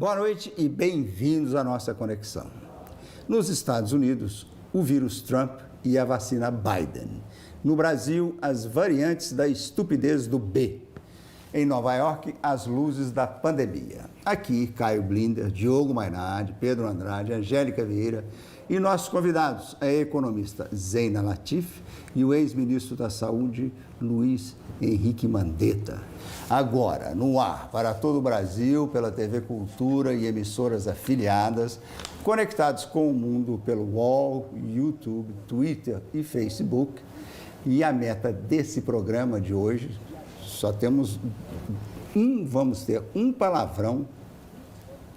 Boa noite e bem-vindos à nossa conexão. Nos Estados Unidos, o vírus Trump e a vacina Biden. No Brasil, as variantes da estupidez do B. Em Nova York, as luzes da pandemia. Aqui, Caio Blinder, Diogo Mainardi, Pedro Andrade, Angélica Vieira e nossos convidados, a economista Zeina Latif e o ex-ministro da Saúde, Luiz Henrique Mandetta. Agora, no ar para todo o Brasil, pela TV Cultura e emissoras afiliadas, conectados com o mundo pelo UOL, YouTube, Twitter e Facebook. E a meta desse programa de hoje, só temos vamos ter um palavrão,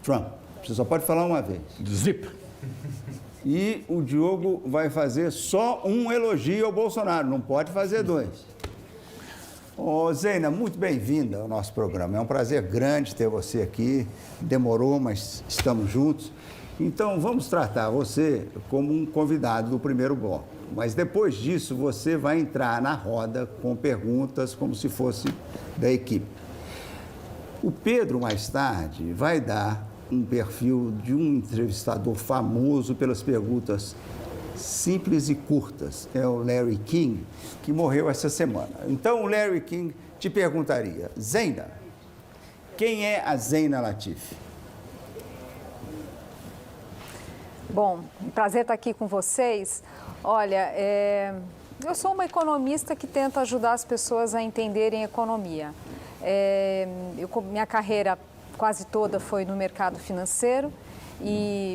Trump. Você só pode falar uma vez. Zip. E o Diogo vai fazer só um elogio ao Bolsonaro, não pode fazer dois. Ô, Zeina, muito bem-vinda ao nosso programa. É um prazer grande ter você aqui. Demorou, mas estamos juntos. Então, vamos tratar você como um convidado do primeiro bloco. Mas depois disso, você vai entrar na roda com perguntas como se fosse da equipe. O Pedro, mais tarde, vai dar um perfil de um entrevistador famoso pelas perguntas simples e curtas. É o Larry King, que morreu essa semana. Então, o Larry King te perguntaria: Zeina, quem é a Zeina Latif? Bom, um prazer estar aqui com vocês. Olha, eu sou uma economista que tenta ajudar as pessoas a entenderem economia. Minha carreira quase toda foi no mercado financeiro,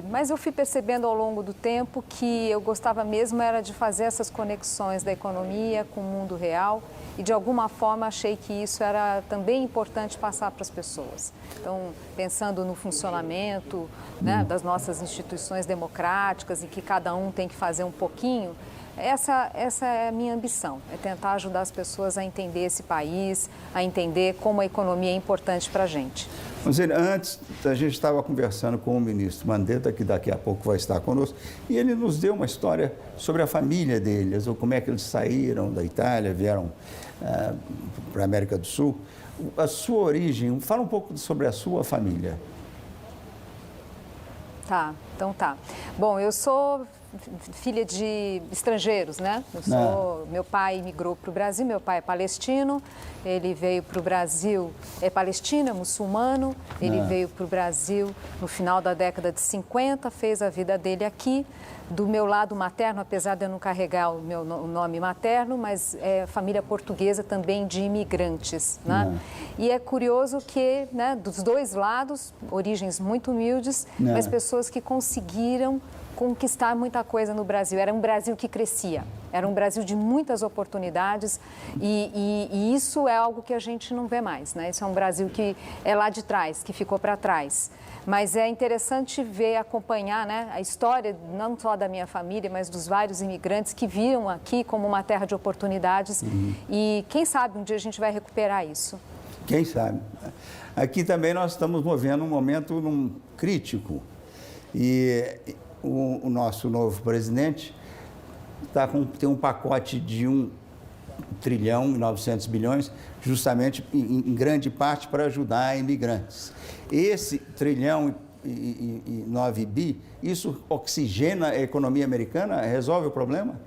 mas eu fui percebendo ao longo do tempo que eu gostava mesmo era de fazer essas conexões da economia com o mundo real e, de alguma forma, achei que isso era também importante passar para as pessoas. Então, pensando no funcionamento, né, das nossas instituições democráticas, em que cada um tem que fazer um pouquinho, essa é a minha ambição, é tentar ajudar as pessoas a entender esse país, a entender como a economia é importante para a gente. Antes, a gente estava conversando com o ministro Mandetta, que daqui a pouco vai estar conosco, e ele nos deu uma história sobre a família deles, ou como é que eles saíram da Itália, vieram para a América do Sul. A sua origem, fala um pouco sobre a sua família. Tá, então tá. Bom, eu sou filha de estrangeiros, né? Meu pai migrou para o Brasil, meu pai é palestino, ele veio para o Brasil, é palestino, é muçulmano, ele veio para o Brasil no final da década de 50, fez a vida dele aqui. Do meu lado materno, apesar de eu não carregar o meu nome materno, mas é família portuguesa também de imigrantes, né? E é curioso que, né, dos dois lados, origens muito humildes, mas pessoas que conseguiram conquistar muita coisa no Brasil. Era um Brasil que crescia, era um Brasil de muitas oportunidades e isso é algo que a gente não vê mais, né? Isso é um Brasil que é lá de trás, que ficou para trás. Mas é interessante ver, acompanhar, né, a história não só da minha família, mas dos vários imigrantes que viram aqui como uma terra de oportunidades e quem sabe um dia a gente vai recuperar isso. Quem sabe. Aqui também nós estamos movendo um momento crítico e o nosso novo presidente tem um pacote de 1 trilhão e 900 bilhões, justamente em grande parte para ajudar imigrantes. Esse trilhão e 9 bi, isso oxigena a economia americana? Resolve o problema?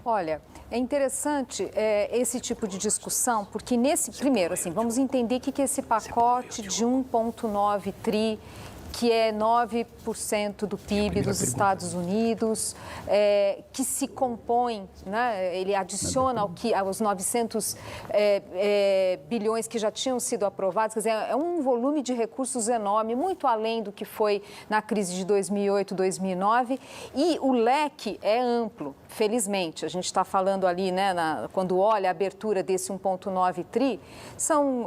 Olha, é interessante esse tipo de discussão, porque primeiro, assim, vamos entender o que é esse pacote de 1,9 tri, que é 9% do PIB dos Estados Unidos, que se compõe, né, ele adiciona aos 900 bilhões que já tinham sido aprovados, quer dizer, é um volume de recursos enorme, muito além do que foi na crise de 2008, 2009, e o leque é amplo, felizmente. A gente está falando ali, né, quando olha a abertura desse 1,9 tri, são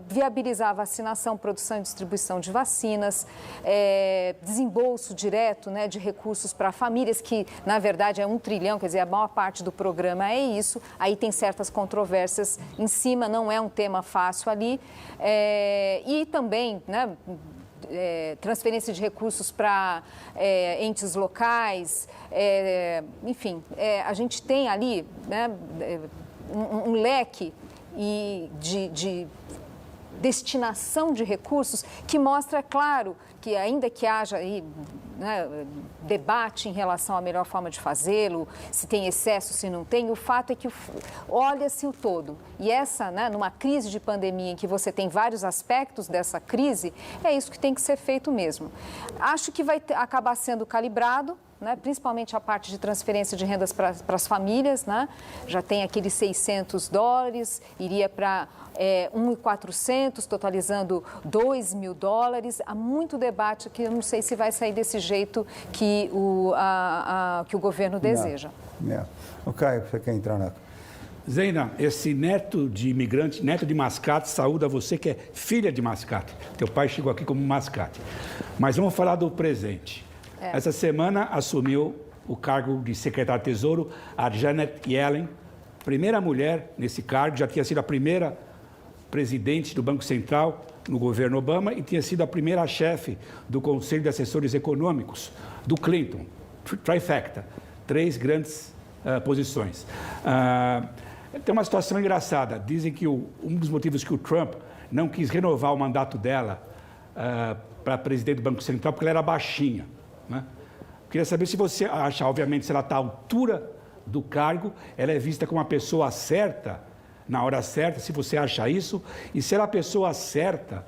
viabilizar a vacinação, produção e distribuição de vacinas, desembolso direto, né, de recursos para famílias, que na verdade é 1 trilhão, quer dizer, a maior parte do programa é isso. Aí tem certas controvérsias em cima, não é um tema fácil ali. E também, né, transferência de recursos para entes locais, enfim, a gente tem ali, né, um leque de destinação de recursos que mostra, claro, que ainda que haja aí, né, debate em relação à melhor forma de fazê-lo, se tem excesso, se não tem, o fato é que olha-se o todo. E essa, né, numa crise de pandemia em que você tem vários aspectos dessa crise, é isso que tem que ser feito mesmo. Acho que vai acabar sendo calibrado, né, principalmente a parte de transferência de rendas para as famílias, né, já tem aqueles $600, iria para 1.400, totalizando $2.000. Há muito debate que eu não sei se vai sair desse jeito que o governo deseja. O Caio, você quer entrar na... Zeina, esse neto de imigrante, neto de mascate, saúda você que é filha de mascate. Teu pai chegou aqui como mascate. Mas vamos falar do presente. Essa semana assumiu o cargo de secretária de Tesouro a Janet Yellen, primeira mulher nesse cargo, já tinha sido a primeira presidente do Banco Central no governo Obama e tinha sido a primeira chefe do Conselho de Assessores Econômicos do Clinton, trifecta, 3 grandes posições. Tem uma situação engraçada, dizem que um dos motivos que o Trump não quis renovar o mandato dela para presidente do Banco Central porque ela era baixinha. Né? Queria saber se você acha, obviamente, se ela está à altura do cargo, ela é vista como uma pessoa certa, na hora certa, se você acha isso, e se ela é a pessoa certa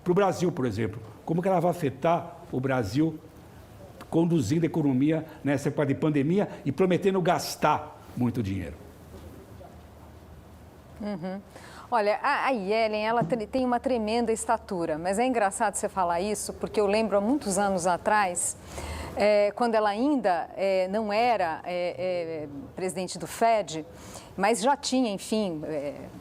para o Brasil, por exemplo, como que ela vai afetar o Brasil conduzindo a economia nessa época de pandemia e prometendo gastar muito dinheiro? Olha, a Yellen, ela tem uma tremenda estatura, mas é engraçado você falar isso, porque eu lembro há muitos anos atrás, quando ela ainda não era presidente do Fed, mas já tinha, enfim,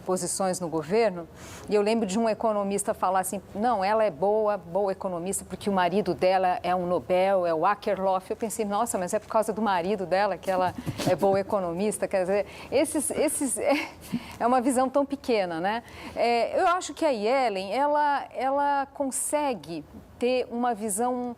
posições no governo, e eu lembro de um economista falar assim, não, ela é boa economista, porque o marido dela é um Nobel, é o Akerlof. Eu pensei, nossa, mas é por causa do marido dela que ela é boa economista, quer dizer, é uma visão tão pequena, né? Eu acho que a Yellen, ela consegue ter uma visão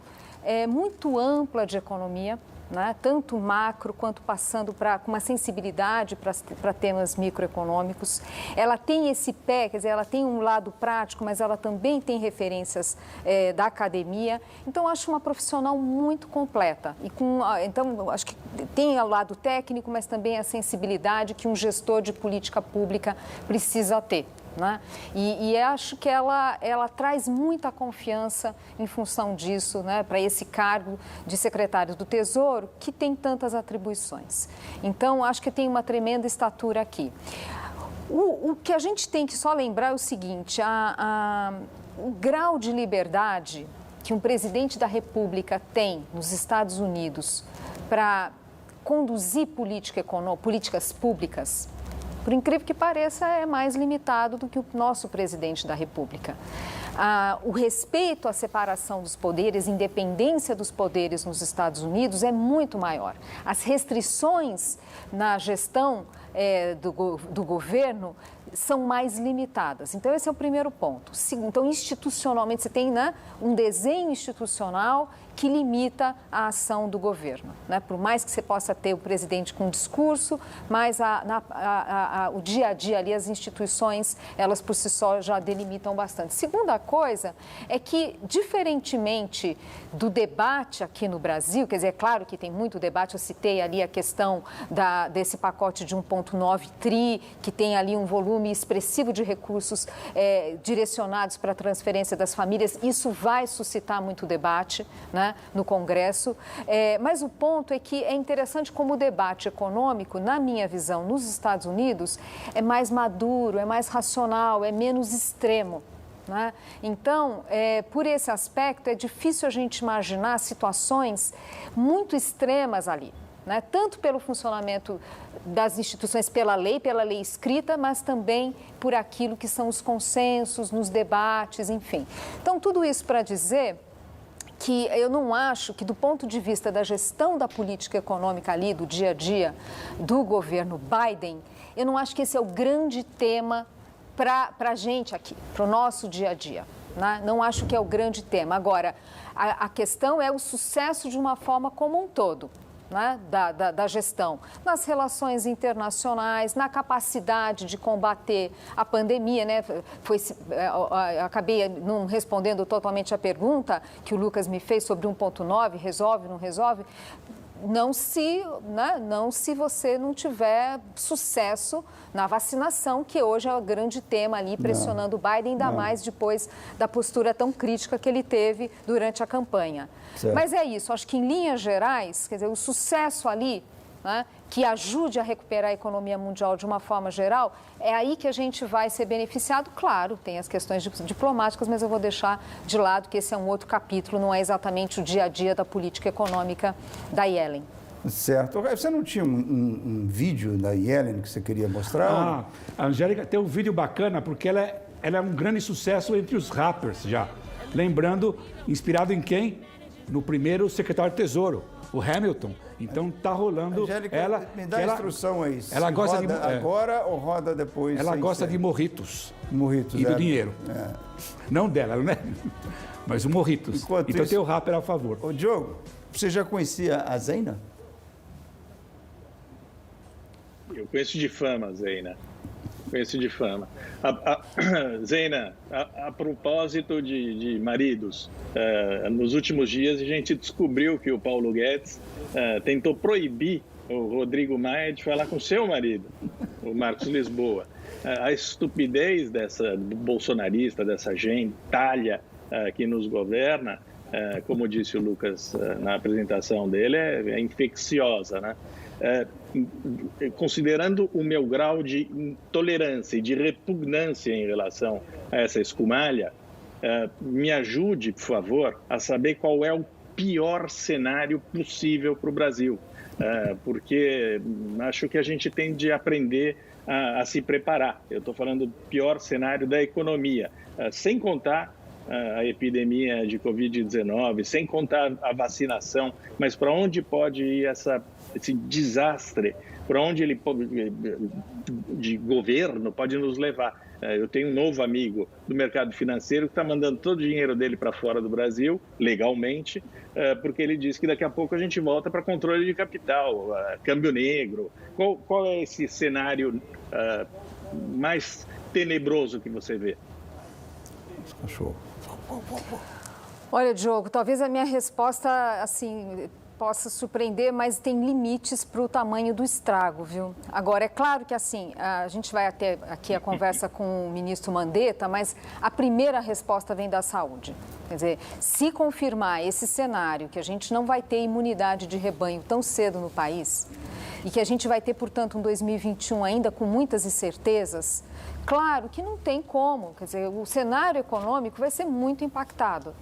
muito ampla de economia, né? Tanto macro quanto passando com uma sensibilidade para temas microeconômicos. Ela tem esse pé, quer dizer, ela tem um lado prático, mas ela também tem referências da academia. Então, acho uma profissional muito completa. Então, acho que tem o lado técnico, mas também a sensibilidade que um gestor de política pública precisa ter. Né? E acho que ela traz muita confiança em função disso, né, para esse cargo de secretário do Tesouro, que tem tantas atribuições. Então, acho que tem uma tremenda estatura aqui. O que a gente tem que só lembrar é o seguinte, o grau de liberdade que um presidente da República tem nos Estados Unidos para conduzir políticas públicas, por incrível que pareça, é mais limitado do que o nosso presidente da República. O respeito à separação dos poderes, independência dos poderes nos Estados Unidos é muito maior. As restrições na gestão do governo são mais limitadas. Então, esse é o primeiro ponto. Então, institucionalmente, você tem, né, um desenho institucional que limita a ação do governo, né? Por mais que você possa ter o presidente com discurso, mas o dia a dia ali, as instituições, elas por si só já delimitam bastante. Segunda coisa é que, diferentemente do debate aqui no Brasil, quer dizer, é claro que tem muito debate, eu citei ali a questão desse pacote de 1,9 tri, que tem ali um volume expressivo de recursos direcionados para a transferência das famílias, isso vai suscitar muito debate, né, no Congresso, mas o ponto é que é interessante como o debate econômico, na minha visão, nos Estados Unidos, é mais maduro, é mais racional, é menos extremo. Né? Então, por esse aspecto, é difícil a gente imaginar situações muito extremas ali. Né? Tanto pelo funcionamento das instituições pela lei escrita, mas também por aquilo que são os consensos, nos debates, enfim. Então, tudo isso para dizer que eu não acho que, do ponto de vista da gestão da política econômica ali, do dia a dia do governo Biden, eu não acho que esse é o grande tema para a gente aqui, para o nosso dia a dia. Né? Não acho que é o grande tema. Agora, a questão é o sucesso de uma forma como um todo. né, da gestão, nas relações internacionais, na capacidade de combater a pandemia, né? Acabei não respondendo totalmente a pergunta que o Lucas me fez sobre 1.9, resolve, não resolve? Não se você não tiver sucesso na vacinação, que hoje é o grande tema ali, pressionando o Biden, ainda mais depois da postura tão crítica que ele teve durante a campanha. Certo. Mas é isso, acho que em linhas gerais, quer dizer, o sucesso ali, né, que ajude a recuperar a economia mundial de uma forma geral, é aí que a gente vai ser beneficiado. Claro, tem as questões diplomáticas, mas eu vou deixar de lado que esse é um outro capítulo, não é exatamente o dia a dia da política econômica da Yellen. Certo. Você não tinha um vídeo da Yellen que você queria mostrar? A Angélica tem um vídeo bacana, porque ela é um grande sucesso entre os rappers já. Lembrando, inspirado em quem? No primeiro secretário de Tesouro, o Hamilton. Então tá rolando. Angélica, me dá a instrução aí. Ela gosta roda de agora ou roda depois? Ela gosta de morritos. Morritos. E do dinheiro. Não dela, né? Mas o morritos. Então isso, tem o rapper a favor. Ô Diogo, você já conhecia a Zeina? Eu conheço de fama a Zeina. Conheço de fama. Zeina, a propósito de maridos, nos últimos dias a gente descobriu que o Paulo Guedes tentou proibir o Rodrigo Maia de falar com seu marido, o Marcos Lisboa. A estupidez dessa bolsonarista, dessa gentalha que nos governa, como disse o Lucas na apresentação dele, é infecciosa, né? Considerando o meu grau de intolerância e de repugnância em relação a essa escumalha, me ajude, por favor, a saber qual é o pior cenário possível para o Brasil, porque acho que a gente tem de aprender a se preparar. Eu estou falando do pior cenário da economia, sem contar a epidemia de Covid-19, sem contar a vacinação, mas para onde pode ir esse desastre, para onde ele de governo pode nos levar. Eu tenho um novo amigo do mercado financeiro que está mandando todo o dinheiro dele para fora do Brasil, legalmente, porque ele diz que daqui a pouco a gente volta para controle de capital, câmbio negro. Qual é esse cenário mais tenebroso que você vê? Cachorro. Olha, Diogo, talvez a minha resposta, assim, possa surpreender, mas tem limites para o tamanho do estrago, viu? Agora, é claro que, assim, a gente vai ter aqui a conversa com o ministro Mandetta, mas a primeira resposta vem da saúde. Quer dizer, se confirmar esse cenário, que a gente não vai ter imunidade de rebanho tão cedo no país, e que a gente vai ter, portanto, um 2021 ainda com muitas incertezas, claro que não tem como, quer dizer, o cenário econômico vai ser muito impactado.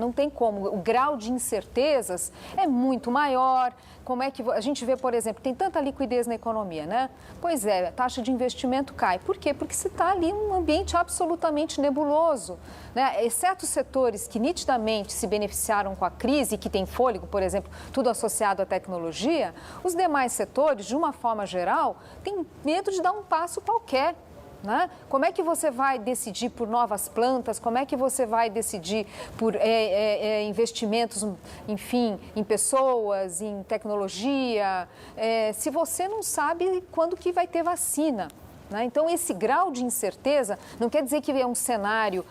Não tem como, o grau de incertezas é muito maior. Como é que a gente vê, por exemplo, tem tanta liquidez na economia, né? Pois é, a taxa de investimento cai. Por quê? Porque você está ali num ambiente absolutamente nebuloso, né? Exceto setores que nitidamente se beneficiaram com a crise, que tem fôlego, por exemplo, tudo associado à tecnologia, os demais setores, de uma forma geral, têm medo de dar um passo qualquer. Né? Como é que você vai decidir por novas plantas? Como é que você vai decidir por investimentos, enfim, em pessoas, em tecnologia, se você não sabe quando que vai ter vacina? Né? Então, esse grau de incerteza não quer dizer que é um cenário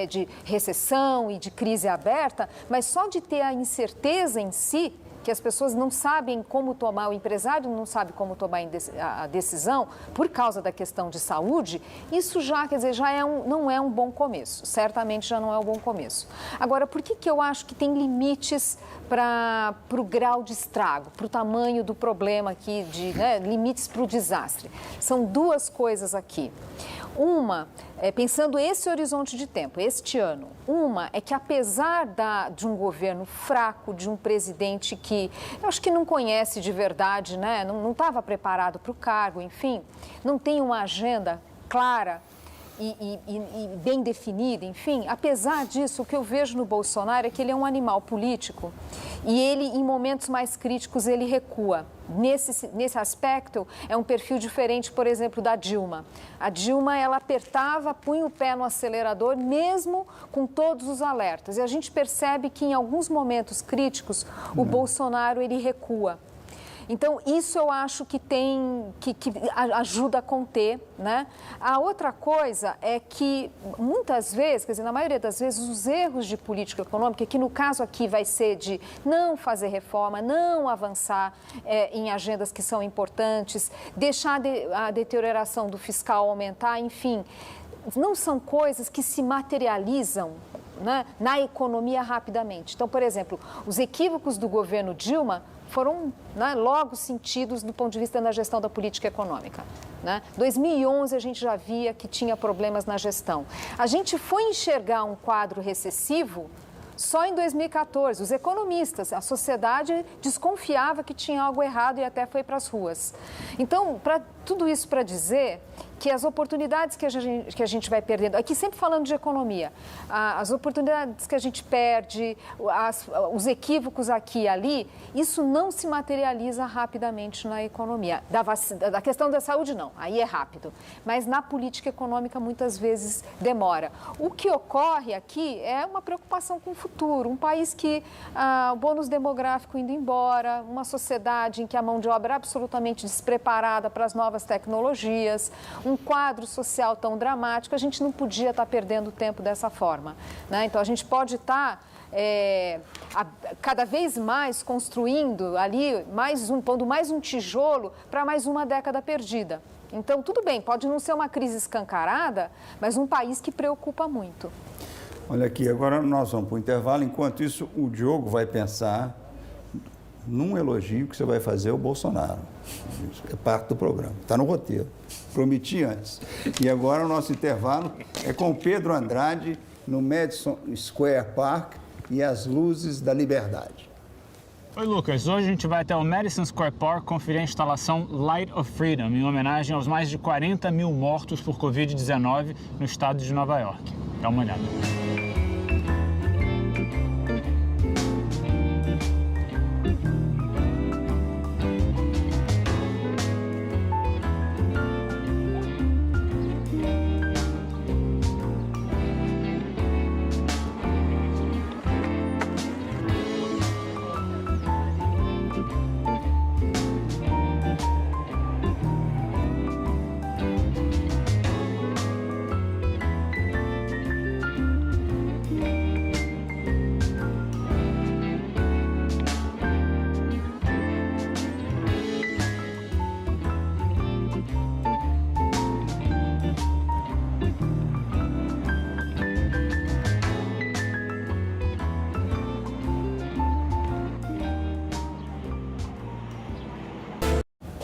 de recessão e de crise aberta, mas só de ter a incerteza em si, que as pessoas não sabem como tomar, o empresário não sabe como tomar a decisão por causa da questão de saúde, isso já, quer dizer, não é um bom começo, certamente já não é um bom começo. Agora, por que eu acho que tem limites para o grau de estrago, para o tamanho do problema aqui, limites para o desastre? São duas coisas aqui. Uma, pensando esse horizonte de tempo, este ano, uma é que apesar de um governo fraco, de um presidente que eu acho que não conhece de verdade, né? Não estava preparado para o cargo, enfim, não tem uma agenda clara e bem definida, enfim, apesar disso, o que eu vejo no Bolsonaro é que ele é um animal político e ele, em momentos mais críticos, ele recua. Nesse aspecto, é um perfil diferente, por exemplo, da Dilma. A Dilma, ela apertava, punha o pé no acelerador, mesmo com todos os alertas. E a gente percebe que, em alguns momentos críticos, o Bolsonaro, ele recua. Então, isso eu acho que que ajuda a conter, né? A outra coisa é que, muitas vezes, quer dizer, na maioria das vezes, os erros de política econômica, que no caso aqui vai ser de não fazer reforma, não avançar em agendas que são importantes, deixar a deterioração do fiscal aumentar, enfim, não são coisas que se materializam, né, na economia rapidamente. Então, por exemplo, os equívocos do governo Dilma foram, né, logo sentidos do ponto de vista da gestão da política econômica. Né? 2011 a gente já via que tinha problemas na gestão. A gente foi enxergar um quadro recessivo só em 2014. Os economistas, a sociedade desconfiava que tinha algo errado e até foi para as ruas. Então, tudo isso para dizer que as oportunidades que a gente vai perdendo, aqui sempre falando de economia, as oportunidades que a gente perde, os equívocos aqui e ali, isso não se materializa rapidamente na economia. Da questão da saúde, não, aí é rápido. Mas na política econômica, muitas vezes demora. O que ocorre aqui é uma preocupação com o futuro, um país que o bônus demográfico indo embora, uma sociedade em que a mão de obra é absolutamente despreparada para as novas tecnologias, um quadro social tão dramático, a gente não podia estar perdendo tempo dessa forma, né? Então, a gente pode estar cada vez mais construindo ali, pondo mais um tijolo para mais uma década perdida. Então, tudo bem, pode não ser uma crise escancarada, mas um país que preocupa muito. Olha aqui, agora nós vamos para o intervalo. Enquanto isso, o Diogo vai pensar num elogio que você vai fazer ao Bolsonaro. Isso é parte do programa, está no roteiro. Prometi antes. E agora o nosso intervalo é com o Pedro Andrade, no Madison Square Park e as luzes da liberdade. Oi, Lucas. Hoje a gente vai até o Madison Square Park conferir a instalação Light of Freedom, em homenagem aos mais de 40 mil mortos por Covid-19 no estado de Nova York. Dá uma olhada.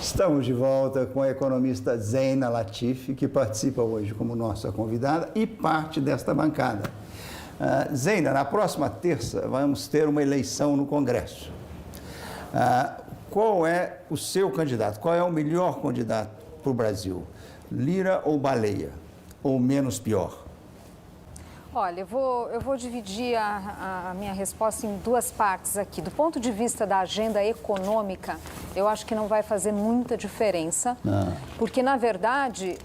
Estamos de volta com a economista Zeina Latif, que participa hoje como nossa convidada e parte desta bancada. Zeina, na próxima terça vamos ter uma eleição no Congresso. Qual é o seu candidato? Qual é o melhor candidato para o Brasil? Lira ou Baleia? Ou menos pior? Olha, eu vou dividir a minha resposta em duas partes aqui. Do ponto de vista da agenda econômica, eu acho que não vai fazer muita diferença, porque, na verdade,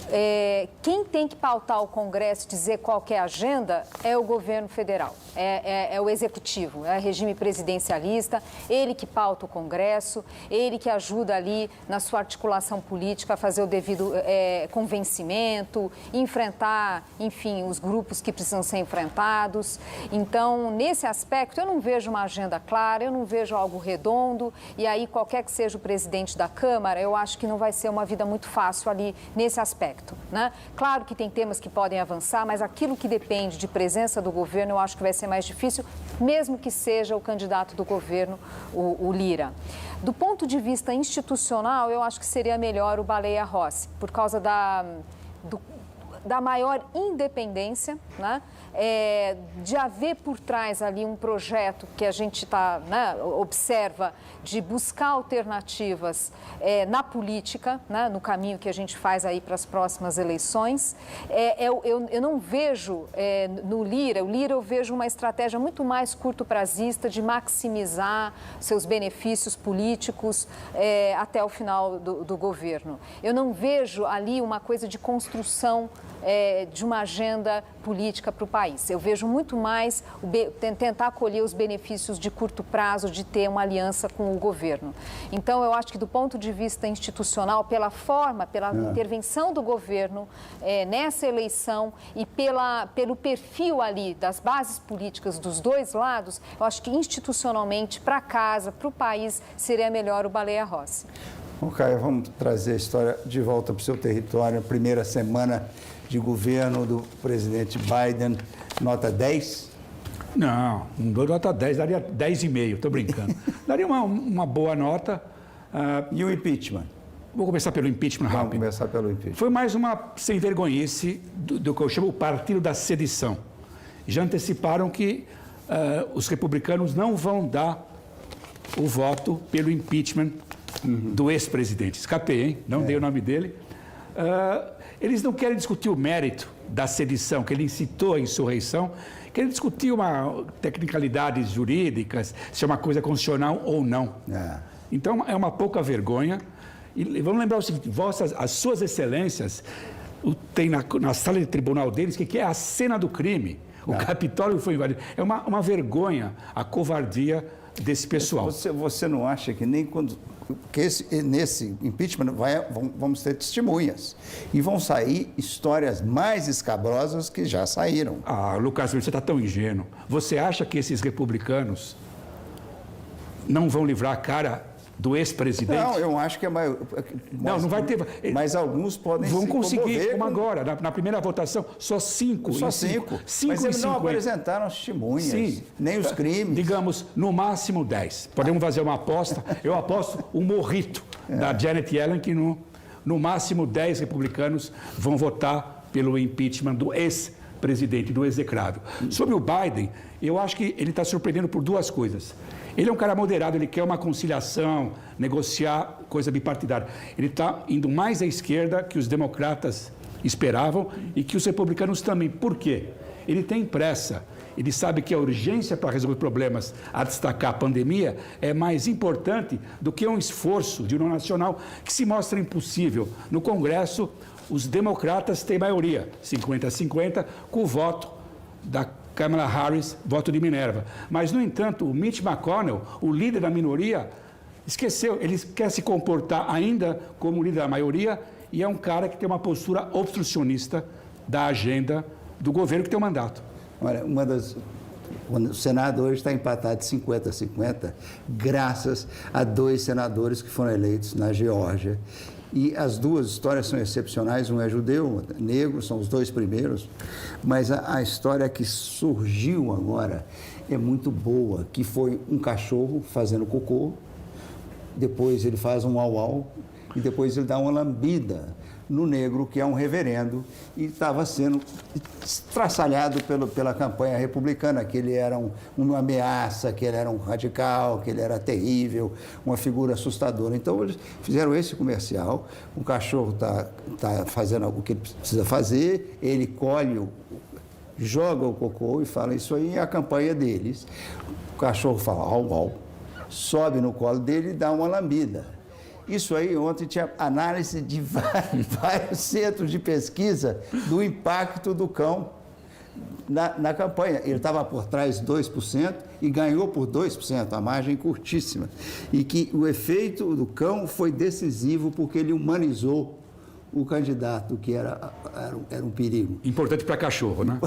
quem tem que pautar o Congresso e dizer qual que é a agenda é o governo federal, é o executivo, é o regime presidencialista, ele que pauta o Congresso, ele que ajuda ali na sua articulação política a fazer o devido convencimento, enfrentar, enfim, os grupos que precisam ser enfrentados. Então, nesse aspecto, eu não vejo uma agenda clara, eu não vejo algo redondo, e aí qualquer que seja o presidente da Câmara, eu acho que não vai ser uma vida muito fácil ali nesse aspecto, né? Claro que tem temas que podem avançar, mas aquilo que depende de presença do governo, eu acho que vai ser mais difícil, mesmo que seja o candidato do governo, o Lira. Do ponto de vista institucional, eu acho que seria melhor o Baleia Rossi, por causa da maior independência, né? De haver por trás ali um projeto que a gente observa de buscar alternativas na política, né? No caminho que a gente faz aí para as próximas eleições. Eu não vejo no Lira, eu vejo uma estratégia muito mais curto-prazista de maximizar seus benefícios políticos até o final do governo. Eu não vejo ali uma coisa de construção de uma agenda política para o país. Eu vejo muito mais tentar colher os benefícios de curto prazo de ter uma aliança com o governo. Então, eu acho que do ponto de vista institucional, pela forma, pela intervenção do governo nessa eleição e pelo perfil ali das bases políticas dos dois lados, eu acho que institucionalmente, para casa, para o país, seria melhor o Baleia Rossi. Bom, Caio, vamos trazer a história de volta para o seu território. A primeira semana de governo do presidente Biden, nota 10? Não dou nota 10, daria 10,5, estou brincando. Daria uma boa nota. E o impeachment? Vou começar pelo impeachment rápido. Vamos começar pelo impeachment. Foi mais uma sem-vergonhice do que eu chamo o partido da sedição. Já anteciparam que os republicanos não vão dar o voto pelo impeachment do ex-presidente. Escapei, hein? Não dei o nome dele. Eles não querem discutir o mérito da sedição, que ele incitou a insurreição, querem discutir tecnicalidades jurídicas, se é uma coisa constitucional ou não. Então, é uma pouca vergonha. E vamos lembrar o seguinte, as suas excelências, tem na sala de tribunal deles, que é a cena do crime. O Capitólio foi invadido. É uma vergonha a covardia desse pessoal. Você não acha que nem quando... que nesse impeachment vamos ter testemunhas e vão sair histórias mais escabrosas que já saíram. Lucas, você está tão ingênuo. Você acha que esses republicanos não vão livrar a cara do ex-presidente? Não, eu acho que é maior. Não vai ter. Mas alguns podem vão se conseguir, como agora, na primeira votação, só 5. Só 5. Mas eles não apresentaram as testemunhas, nem os crimes. Digamos, no máximo 10. Podemos fazer uma aposta. Eu aposto um morrito da Janet Yellen que no máximo 10 republicanos vão votar pelo impeachment do ex-presidente, do execrável. Sobre o Biden, eu acho que ele está surpreendendo por duas coisas. Ele é um cara moderado, ele quer uma conciliação, negociar coisa bipartidária. Ele está indo mais à esquerda que os democratas esperavam e que os republicanos também. Por quê? Ele tem pressa. Ele sabe que a urgência para resolver problemas, a destacar a pandemia, é mais importante do que um esforço de união nacional que se mostra impossível. No Congresso, os democratas têm maioria, 50-50, com o voto da Kamala Harris, voto de Minerva. Mas, no entanto, o Mitch McConnell, o líder da minoria, esqueceu. Ele quer se comportar ainda como líder da maioria e é um cara que tem uma postura obstrucionista da agenda do governo que tem o mandato. Olha, o Senado hoje está empatado de 50-50, graças a 2 senadores que foram eleitos na Geórgia. E as duas histórias são excepcionais, um é judeu, outro é negro, são os 2 primeiros, mas a história que surgiu agora é muito boa, que foi um cachorro fazendo cocô, depois ele faz um au-au e depois ele dá uma lambida no negro, que é um reverendo, e estava sendo estraçalhado pela campanha republicana, que ele era uma ameaça, que ele era um radical, que ele era terrível, uma figura assustadora. Então, eles fizeram esse comercial, o cachorro está fazendo o que ele precisa fazer, ele colhe, joga o cocô e fala, isso aí é a campanha deles. O cachorro fala, au, au, sobe no colo dele e dá uma lambida. Isso aí, ontem tinha análise de vários centros de pesquisa do impacto do cão na campanha. Ele estava por trás de 2% e ganhou por 2%, a margem curtíssima. E que o efeito do cão foi decisivo porque ele humanizou o candidato, que era um perigo. Importante para cachorro, né?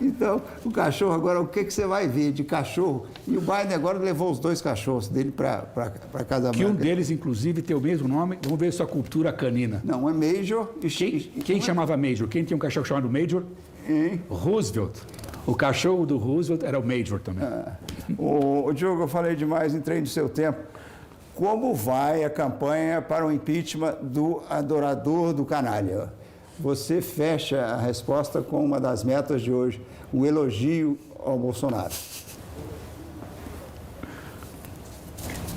Então, o cachorro, agora, o que você vai ver de cachorro? E o Biden agora levou os 2 cachorros dele para Casa Branca. Que um deles, inclusive, tem o mesmo nome. Vamos ver sua cultura canina. Não, é Major. Quem chamava Major? Quem tinha um cachorro chamado Major? Roosevelt. O cachorro do Roosevelt era o Major também. O Diogo, eu falei demais, entrei no seu tempo. Como vai a campanha para o impeachment do adorador do canalha? Você fecha a resposta com uma das metas de hoje, um elogio ao Bolsonaro.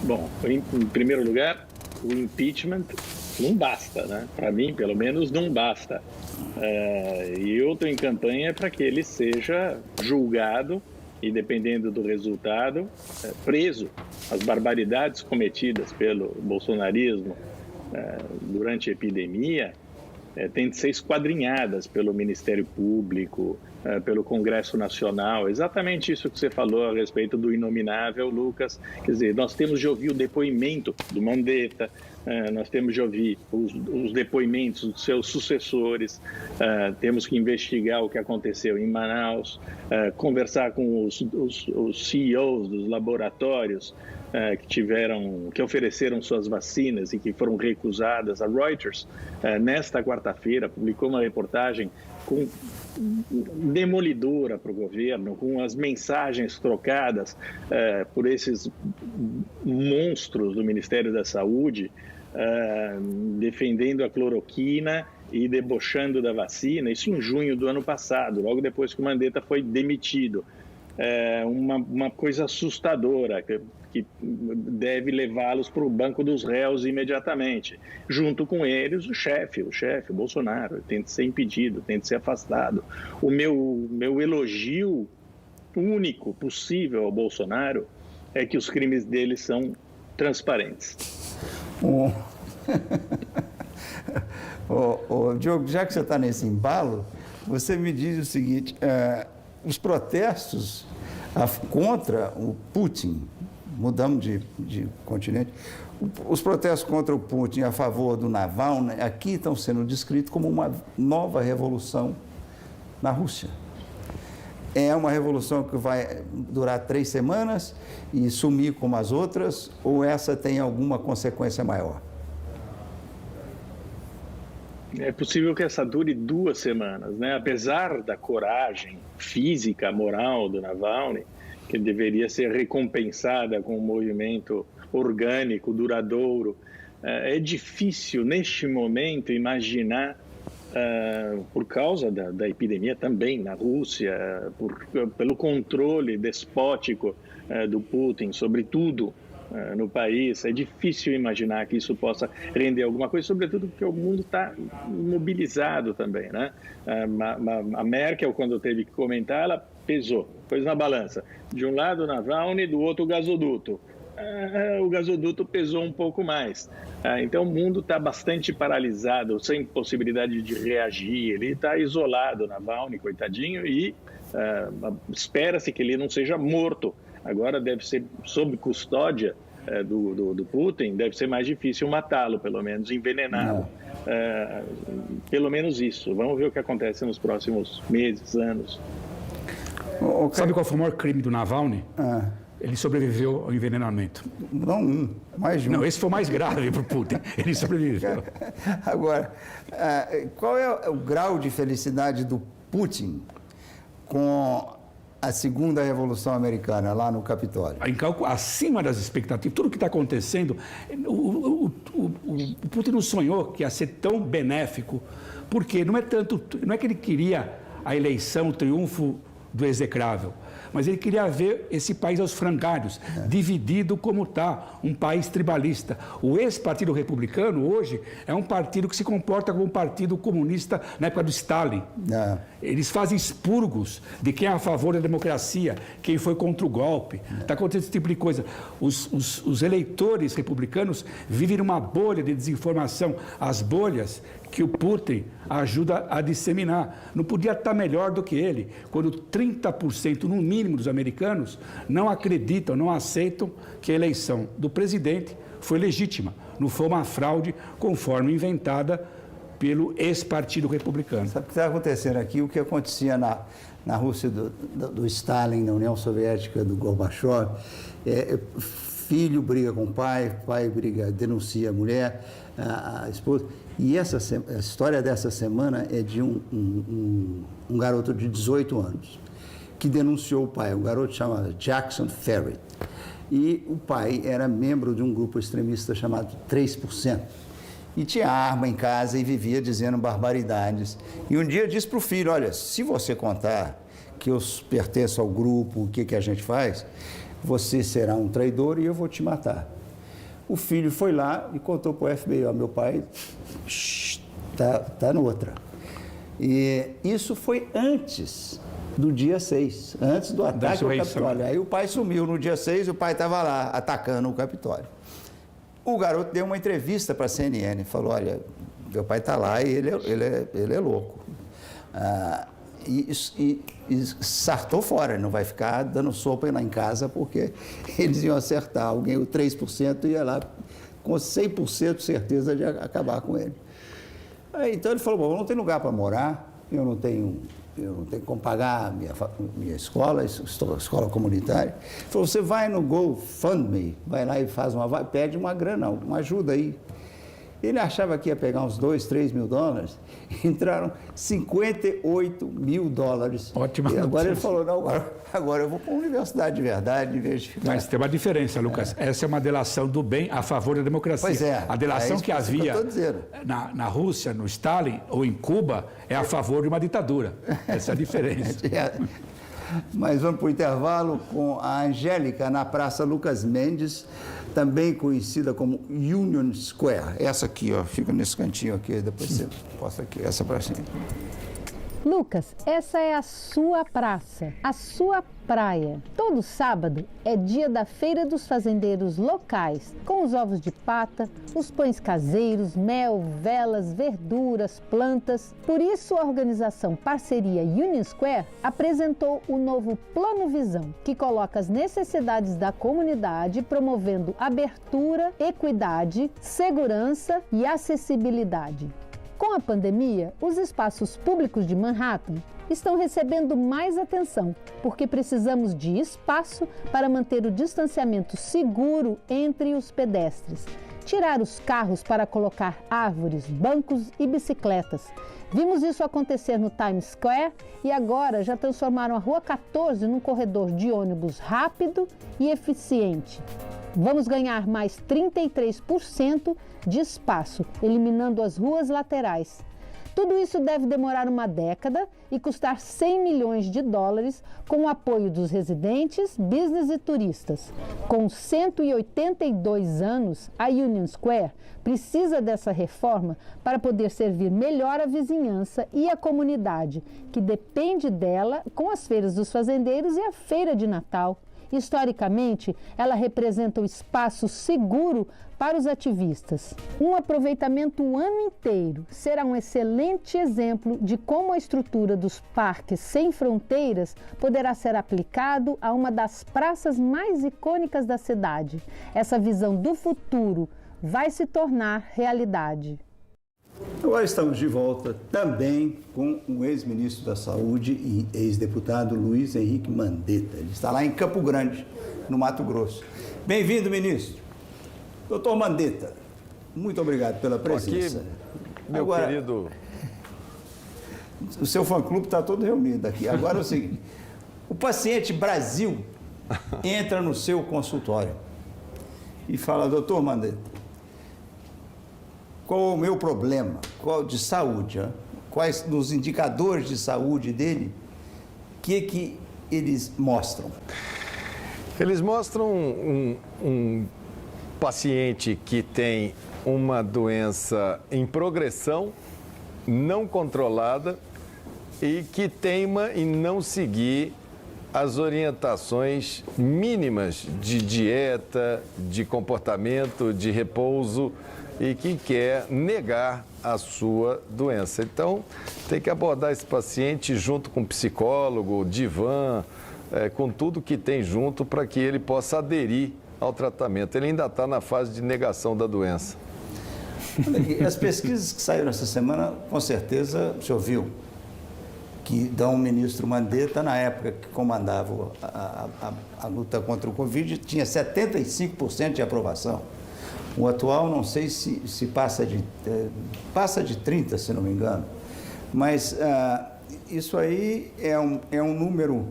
Bom, em primeiro lugar, o impeachment não basta, né? Para mim, pelo menos, não basta. E eu estou em campanha para que ele seja julgado e, dependendo do resultado, preso. As barbaridades cometidas pelo bolsonarismo durante a epidemia têm de ser esquadrinhadas pelo Ministério Público, pelo Congresso Nacional. Exatamente isso que você falou a respeito do inominável, Lucas. Quer dizer, nós temos de ouvir o depoimento do Mandetta, nós temos de ouvir os depoimentos dos seus sucessores, temos que investigar o que aconteceu em Manaus, conversar com os CEOs dos laboratórios que ofereceram suas vacinas e que foram recusadas. A Reuters, nesta quarta-feira, publicou uma reportagem demolidora para o governo, com as mensagens trocadas por esses monstros do Ministério da Saúde, defendendo a cloroquina e debochando da vacina, isso em junho do ano passado, logo depois que o Mandetta foi demitido. Uma coisa assustadora, que deve levá-los para o banco dos réus imediatamente. Junto com eles, o chefe, o Bolsonaro, tem de ser impedido, tem de ser afastado. O meu elogio único possível ao Bolsonaro é que os crimes dele são transparentes. Diogo, já que você está nesse embalo, você me diz o seguinte, os protestos contra o Putin, mudamos de continente, os protestos contra o Putin a favor do Navalny aqui estão sendo descritos como uma nova revolução na Rússia. É uma revolução que vai durar 3 semanas e sumir como as outras, ou essa tem alguma consequência maior? É possível que essa dure 2 semanas, né? Apesar da coragem física, moral do Navalny, que deveria ser recompensada com um movimento orgânico, duradouro, é difícil, neste momento, imaginar, por causa da epidemia também na Rússia, pelo controle despótico do Putin sobre tudo no país, é difícil imaginar que isso possa render alguma coisa, sobretudo porque o mundo está imobilizado também, né? A Merkel, quando teve que comentar, ela pesou, pôs na balança. De um lado o Navalny, do outro o gasoduto. O gasoduto pesou um pouco mais. Então o mundo está bastante paralisado, sem possibilidade de reagir. Ele está isolado, Navalny, coitadinho, e espera-se que ele não seja morto. Agora deve ser sob custódia do Putin, deve ser mais difícil matá-lo, pelo menos envenená-lo. Pelo menos isso. Vamos ver o que acontece nos próximos meses, anos. Sabe qual foi o maior crime do Navalny? Ele sobreviveu ao envenenamento. Não, mais de um. Não, esse foi o mais grave para o Putin. Ele sobreviveu. Agora, qual é o grau de felicidade do Putin com a segunda Revolução Americana, lá no Capitólio? Acima das expectativas, tudo o que está acontecendo, o Putin não sonhou que ia ser tão benéfico, porque não é que ele queria a eleição, o triunfo do execrável, mas ele queria ver esse país aos frangalhos, dividido como está, um país tribalista. O ex-partido republicano, hoje, é um partido que se comporta como um partido comunista na época do Stalin. Eles fazem expurgos de quem é a favor da democracia, quem foi contra o golpe. Está acontecendo esse tipo de coisa. Os eleitores republicanos vivem numa bolha de desinformação. As bolhas que o Putin ajuda a disseminar. Não podia estar melhor do que ele, quando 30%, no mínimo, dos americanos não acreditam, não aceitam que a eleição do presidente foi legítima. Não foi uma fraude conforme inventada pelo ex-partido republicano. Sabe o que está acontecendo aqui? O que acontecia na Rússia do Stalin, na União Soviética do Gorbachev, filho briga com o pai denuncia a mulher, a esposa. E a história dessa semana é de um garoto de 18 anos que denunciou o pai. O garoto chama Jackson Ferry. E o pai era membro de um grupo extremista chamado 3%. E tinha arma em casa e vivia dizendo barbaridades. E um dia disse para o filho, olha, se você contar que eu pertenço ao grupo, o que a gente faz, você será um traidor e eu vou te matar. O filho foi lá e contou para o FBI, meu pai está noutra. E isso foi antes do dia 6, antes do ataque ao Capitólio. Aí o pai sumiu no dia 6 e o pai estava lá atacando o Capitólio. O garoto deu uma entrevista para a CNN, falou, olha, Meu pai está lá e ele é louco. E sartou fora, não vai ficar dando sopa lá em casa, porque eles iam acertar. Alguém, o 3% ia lá com 100% de certeza de acabar com ele. Aí, então ele falou, bom, eu não tenho lugar para morar, eu não tenho como pagar minha escola comunitária. Ele falou, você vai no GoFundMe, vai lá e pede uma grana, uma ajuda aí. Ele achava que ia pegar uns 2, 3 mil dólares, entraram 58 mil dólares. Ótima e agora notícia. ele falou, não, agora eu vou para a universidade de verdade, em vez de ficar... Mas tem uma diferença, Lucas. Essa é uma delação do bem a favor da democracia. Pois é. A delação que havia na Rússia, no Stalin ou em Cuba é a favor de uma ditadura. Essa é a diferença. Mas vamos para o intervalo com a Angélica na Praça Lucas Mendes, também conhecida como Union Square. Essa aqui, ó, fica nesse cantinho aqui, depois você posta aqui, essa pracinha. Lucas, essa é a sua praça, a sua praia. Todo sábado é dia da Feira dos Fazendeiros locais, com os ovos de pata, os pães caseiros, mel, velas, verduras, plantas. Por isso, a organização Parceria Union Square apresentou o novo Plano Visão, que coloca as necessidades da comunidade, promovendo abertura, equidade, segurança e acessibilidade. Com a pandemia, os espaços públicos de Manhattan estão recebendo mais atenção, porque precisamos de espaço para manter o distanciamento seguro entre os pedestres, tirar os carros para colocar árvores, bancos e bicicletas. Vimos isso acontecer no Times Square e agora já transformaram a Rua 14 num corredor de ônibus rápido e eficiente. Vamos ganhar mais 33% de espaço, eliminando as ruas laterais. Tudo isso deve demorar uma década e custar 100 milhões de dólares com o apoio dos residentes, business e turistas. Com 182 anos, a Union Square precisa dessa reforma para poder servir melhor a vizinhança e a comunidade, que depende dela com as feiras dos fazendeiros e a feira de Natal. Historicamente, ela representa o espaço seguro para os ativistas. Um aproveitamento o ano inteiro será um excelente exemplo de como a estrutura dos parques sem fronteiras poderá ser aplicado a uma das praças mais icônicas da cidade. Essa visão do futuro vai se tornar realidade. Agora estamos de volta também com o ex-ministro da Saúde e ex-deputado Luiz Henrique Mandetta. Ele está lá em Campo Grande, no Mato Grosso. Bem-vindo, ministro. Doutor Mandetta, muito obrigado pela presença. Aqui, meu agora, querido... O seu fã-clube está todo reunido aqui. Agora é o seguinte, o paciente Brasil entra no seu consultório e fala, doutor Mandetta, qual é o meu problema? Qual de saúde? Hein? Quais dos indicadores de saúde dele? O que eles mostram? Eles mostram um paciente que tem uma doença em progressão, não controlada e que teima em não seguir as orientações mínimas de dieta, de comportamento, de repouso, e que quer negar a sua doença. Então, tem que abordar esse paciente junto com o psicólogo, divã, com tudo que tem junto para que ele possa aderir ao tratamento. Ele ainda está na fase de negação da doença. As pesquisas que saíram essa semana, com certeza, o senhor viu, que dão o ministro Mandetta, na época que comandava a luta contra o Covid, tinha 75% de aprovação. O atual, não sei se passa de 30%, se não me engano. Mas isso aí é um número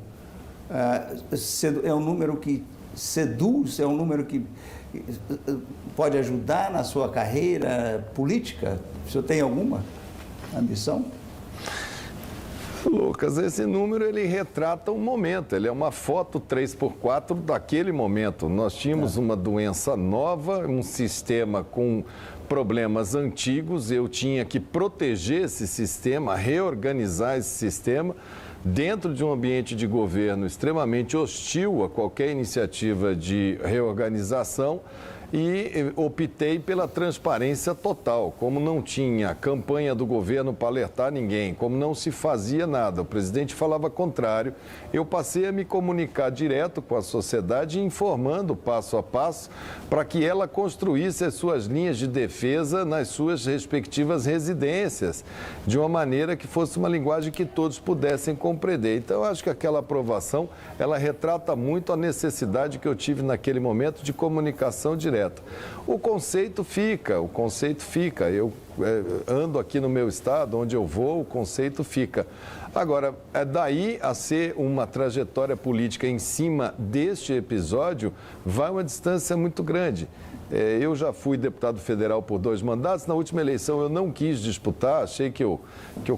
que seduz, é um número que pode ajudar na sua carreira política? O senhor tem alguma ambição? Lucas, esse número ele retrata um momento, ele é uma foto 3x4 daquele momento. Nós tínhamos uma doença nova, um sistema com problemas antigos, eu tinha que proteger esse sistema, reorganizar esse sistema dentro de um ambiente de governo extremamente hostil a qualquer iniciativa de reorganização. e optei pela transparência total. Como não tinha campanha do governo para alertar ninguém, como não se fazia nada, o presidente falava contrário, eu passei a me comunicar direto com a sociedade, informando passo a passo para que ela construísse as suas linhas de defesa nas suas respectivas residências, de uma maneira que fosse uma linguagem que todos pudessem compreender. Então, eu acho que aquela aprovação, ela retrata muito a necessidade que eu tive naquele momento de comunicação direta. O conceito fica. Eu ando aqui no meu estado, onde eu vou, o conceito fica. Agora, daí a ser uma trajetória política em cima deste episódio, vai uma distância muito grande. Eu já fui deputado federal por 2 mandatos. Na última eleição eu não quis disputar, achei que o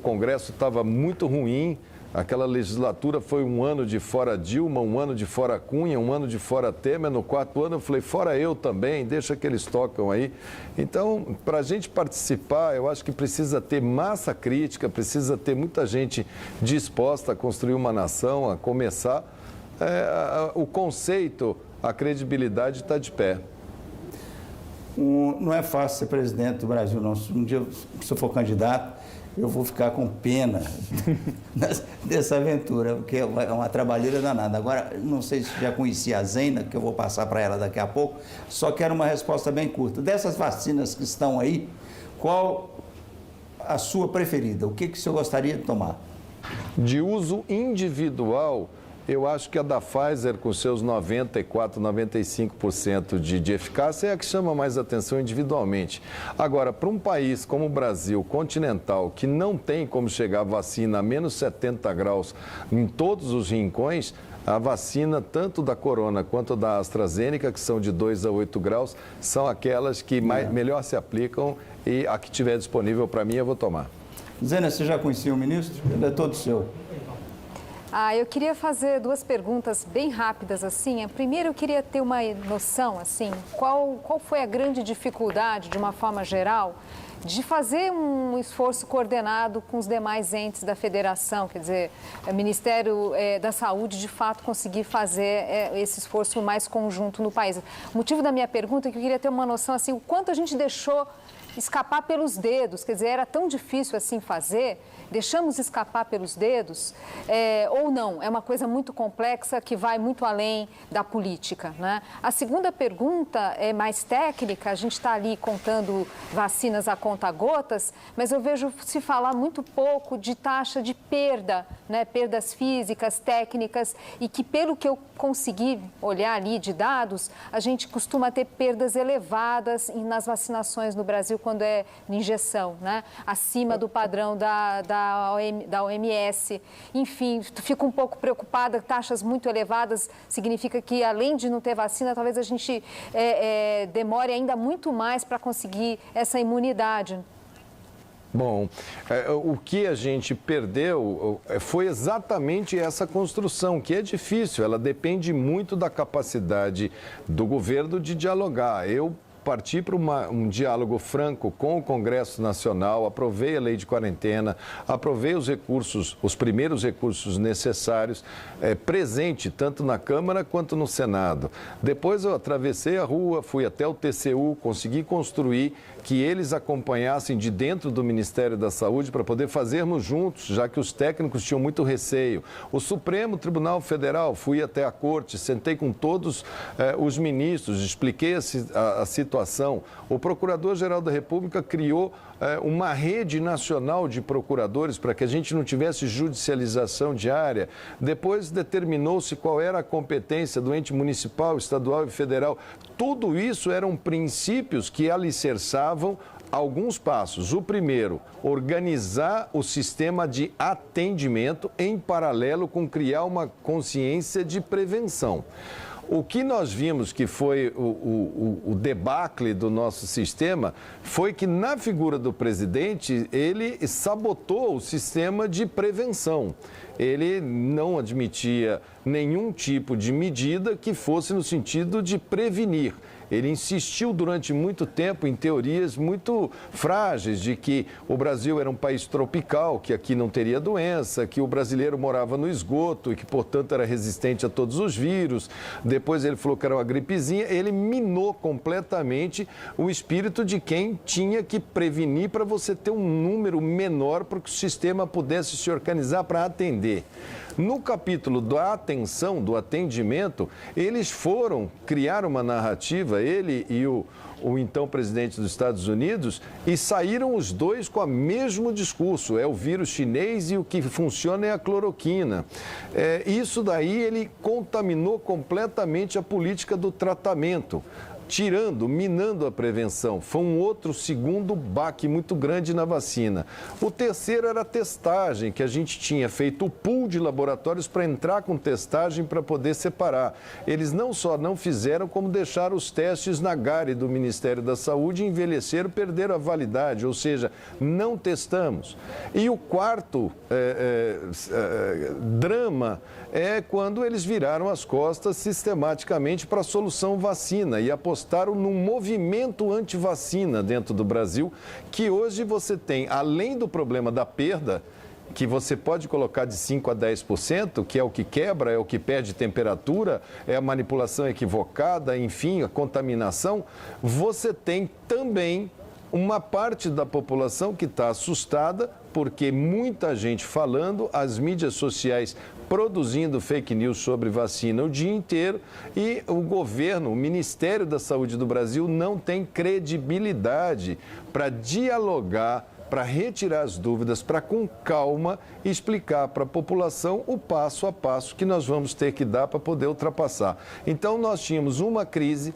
Congresso estava muito ruim. Aquela legislatura foi um ano de fora Dilma, um ano de fora Cunha, um ano de fora Temer. No 4º ano eu falei, fora eu também, deixa que eles tocam aí. Então, para a gente participar, eu acho que precisa ter massa crítica, precisa ter muita gente disposta a construir uma nação, a começar. O conceito, a credibilidade está de pé. Não é fácil ser presidente do Brasil, não. Se um dia eu for candidato, eu vou ficar com pena dessa aventura, porque é uma trabalheira danada. Agora, não sei se já conhecia a Zena, que eu vou passar para ela daqui a pouco, só quero uma resposta bem curta. Dessas vacinas que estão aí, qual a sua preferida? O que o senhor gostaria de tomar? De uso individual, eu acho que a da Pfizer, com seus 94%, 95% de eficácia, é a que chama mais atenção individualmente. Agora, para um país como o Brasil, continental, que não tem como chegar a vacina a menos 70 graus em todos os rincões, a vacina, tanto da Corona quanto da AstraZeneca, que são de 2 a 8 graus, são aquelas que melhor se aplicam, e a que estiver disponível para mim eu vou tomar. Zena, você já conhecia o ministro? Ele é todo seu. Eu queria fazer 2 perguntas bem rápidas, assim. Primeiro, eu queria ter uma noção, assim, qual foi a grande dificuldade, de uma forma geral, de fazer um esforço coordenado com os demais entes da federação, quer dizer, o Ministério da Saúde, de fato, conseguir fazer esse esforço mais conjunto no país. O motivo da minha pergunta é que eu queria ter uma noção, assim, o quanto a gente deixou escapar pelos dedos, quer dizer, era tão difícil assim fazer, deixamos escapar pelos dedos, ou não? É uma coisa muito complexa que vai muito além da política, né? A segunda pergunta é mais técnica, a gente está ali contando vacinas a conta-gotas, mas eu vejo se falar muito pouco de taxa de perda, né? Perdas físicas, técnicas, e que pelo que eu consegui olhar ali de dados, a gente costuma ter perdas elevadas nas vacinações no Brasil quando é injeção, né? Acima do padrão da OMS. Enfim, fico um pouco preocupada, taxas muito elevadas significa que, além de não ter vacina, talvez a gente demore ainda muito mais para conseguir essa imunidade. Bom, o que a gente perdeu foi exatamente essa construção, que é difícil, ela depende muito da capacidade do governo de dialogar. Eu parti para um diálogo franco com o Congresso Nacional, aprovei a lei de quarentena, aprovei os primeiros recursos necessários, presente tanto na Câmara quanto no Senado. Depois eu atravessei a rua, fui até o TCU, consegui construir que eles acompanhassem de dentro do Ministério da Saúde para poder fazermos juntos, já que os técnicos tinham muito receio. O Supremo Tribunal Federal, fui até a Corte, sentei com todos os ministros, expliquei a situação. O Procurador-Geral da República criou uma rede nacional de procuradores para que a gente não tivesse judicialização diária. Depois determinou-se qual era a competência do ente municipal, estadual e federal. Tudo isso eram princípios que alicerçavam alguns passos. O primeiro, organizar o sistema de atendimento em paralelo com criar uma consciência de prevenção. O que nós vimos que foi o debacle do nosso sistema foi que, na figura do presidente, ele sabotou o sistema de prevenção. Ele não admitia nenhum tipo de medida que fosse no sentido de prevenir. Ele insistiu durante muito tempo em teorias muito frágeis de que o Brasil era um país tropical, que aqui não teria doença, que o brasileiro morava no esgoto e que, portanto, era resistente a todos os vírus. Depois ele falou que era uma gripezinha. Ele minou completamente o espírito de quem tinha que prevenir para você ter um número menor para que o sistema pudesse se organizar para atender. No capítulo da atenção, do atendimento, eles criar uma narrativa, ele e o então presidente dos Estados Unidos, e saíram os dois com o mesmo discurso: é o vírus chinês e o que funciona é a cloroquina. Isso daí ele contaminou completamente a política do tratamento, minando a prevenção. Foi um outro segundo baque muito grande na vacina. O terceiro era a testagem, que a gente tinha feito o pool de laboratórios para entrar com testagem para poder separar. Eles não só não fizeram, como deixaram os testes na GARI do Ministério da Saúde, envelheceram, perderam a validade, ou seja, não testamos. E o quarto drama é quando eles viraram as costas sistematicamente para a solução vacina e apostaram num movimento anti-vacina dentro do Brasil, que hoje você tem, além do problema da perda, que você pode colocar de 5% a 10%, que é o que quebra, é o que perde temperatura, é a manipulação equivocada, enfim, a contaminação, você tem também uma parte da população que está assustada, porque muita gente falando, as mídias sociais produzindo fake news sobre vacina o dia inteiro, e o governo, o Ministério da Saúde do Brasil não tem credibilidade para dialogar, para retirar as dúvidas, para com calma explicar para a população o passo a passo que nós vamos ter que dar para poder ultrapassar. Então nós tínhamos uma crise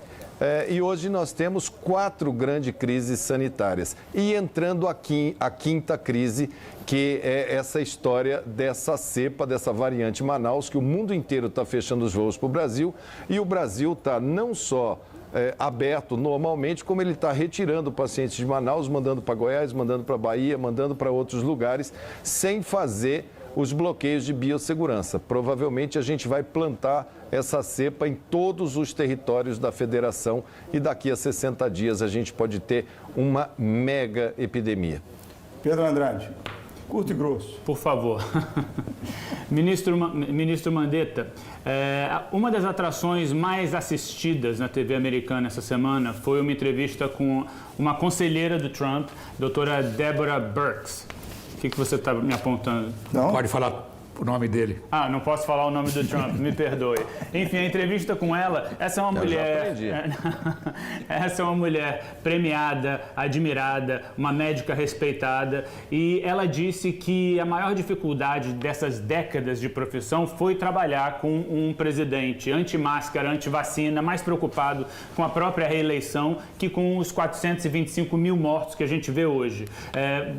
e hoje nós temos 4 grandes crises sanitárias. E entrando aqui a quinta crise, que é essa história dessa cepa, dessa variante Manaus, que o mundo inteiro está fechando os voos para o Brasil, e o Brasil está não só aberto normalmente, como ele está retirando pacientes de Manaus, mandando para Goiás, mandando para Bahia, mandando para outros lugares, sem fazer os bloqueios de biossegurança. Provavelmente a gente vai plantar essa cepa em todos os territórios da federação e daqui a 60 dias a gente pode ter uma mega epidemia. Pedro Andrade, curto e grosso. Por favor. Ministro Mandetta, uma das atrações mais assistidas na TV americana essa semana foi uma entrevista com uma conselheira do Trump, doutora Deborah Birx. O que você está me apontando? Não pode falar o nome dele. Ah, não posso falar o nome do Trump, me perdoe. Enfim, a entrevista com ela, essa é uma mulher... Essa é uma mulher premiada, admirada, uma médica respeitada, e ela disse que a maior dificuldade dessas décadas de profissão foi trabalhar com um presidente anti-máscara, anti-vacina, mais preocupado com a própria reeleição que com os 425 mil mortos que a gente vê hoje.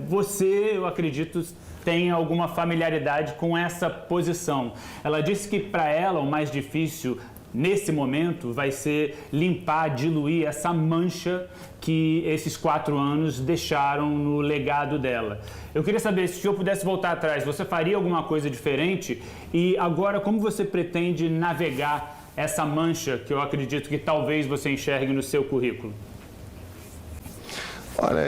Você, eu acredito, tem alguma familiaridade com essa posição. Ela disse que para ela o mais difícil nesse momento vai ser limpar, diluir essa mancha que esses 4 anos deixaram no legado dela. Eu queria saber, se eu pudesse voltar atrás, você faria alguma coisa diferente? E agora, como você pretende navegar essa mancha que eu acredito que talvez você enxergue no seu currículo? Olha,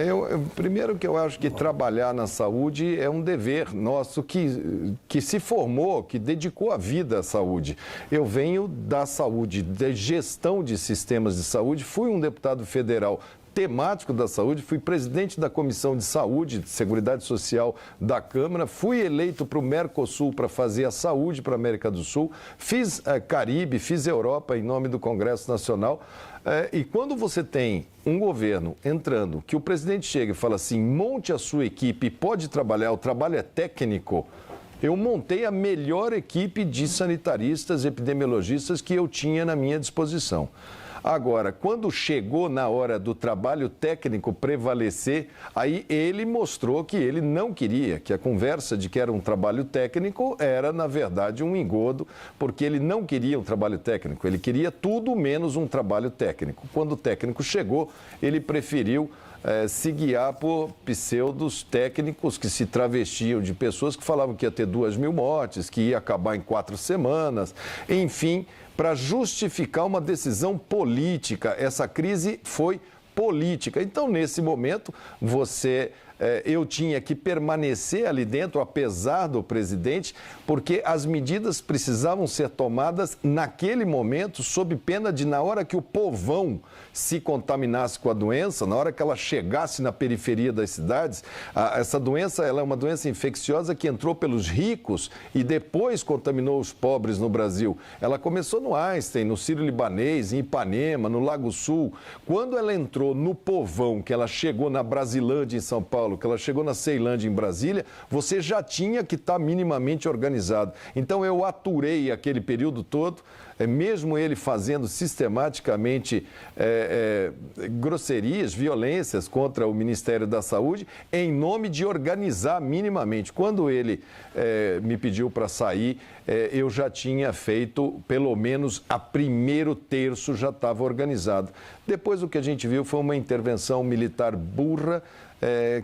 primeiro que eu acho que trabalhar na saúde é um dever nosso que se formou, que dedicou a vida à saúde. Eu venho da saúde, da gestão de sistemas de saúde, fui um deputado federal temático da saúde, fui presidente da Comissão de Saúde e Seguridade Social da Câmara, fui eleito para o Mercosul para fazer a saúde para a América do Sul, fiz Caribe, fiz Europa em nome do Congresso Nacional. E quando você tem um governo entrando, que o presidente chega e fala assim, monte a sua equipe, pode trabalhar, o trabalho é técnico, eu montei a melhor equipe de sanitaristas, epidemiologistas que eu tinha na minha disposição. Agora, quando chegou na hora do trabalho técnico prevalecer, aí ele mostrou que ele não queria, que a conversa de que era um trabalho técnico era, na verdade, um engodo, porque ele não queria um trabalho técnico, ele queria tudo menos um trabalho técnico. Quando o técnico chegou, ele preferiu se guiar por pseudos técnicos que se travestiam de pessoas que falavam que ia ter 2.000 mortes, que ia acabar em 4 semanas, enfim, para justificar uma decisão política. Essa crise foi política. Então, nesse momento, eu tinha que permanecer ali dentro, apesar do presidente, porque as medidas precisavam ser tomadas naquele momento, sob pena de, na hora que o povão se contaminasse com a doença, na hora que ela chegasse na periferia das cidades, essa doença ela é uma doença infecciosa que entrou pelos ricos e depois contaminou os pobres no Brasil. Ela começou no Einstein, no Sírio-Libanês, em Ipanema, no Lago Sul. Quando ela entrou no povão, que ela chegou na Brasilândia, em São Paulo, que ela chegou na Ceilândia, em Brasília, você já tinha que estar minimamente organizado. Então, eu aturei aquele período todo, mesmo ele fazendo sistematicamente grosserias, violências contra o Ministério da Saúde, em nome de organizar minimamente. Quando ele me pediu para sair, eu já tinha feito, pelo menos, a primeiro terço já estava organizado. Depois, o que a gente viu foi uma intervenção militar burra,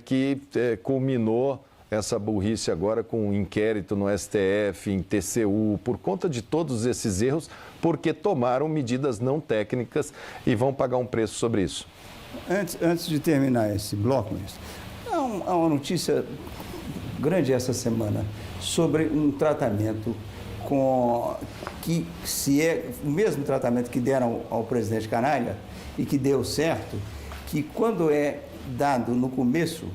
que culminou essa burrice agora com um inquérito no STF, em TCU, por conta de todos esses erros, porque tomaram medidas não técnicas e vão pagar um preço sobre isso. Antes de terminar esse bloco, ministro, há uma notícia grande essa semana sobre um tratamento que se é o mesmo tratamento que deram ao presidente Canalha e que deu certo, que quando é dado no começo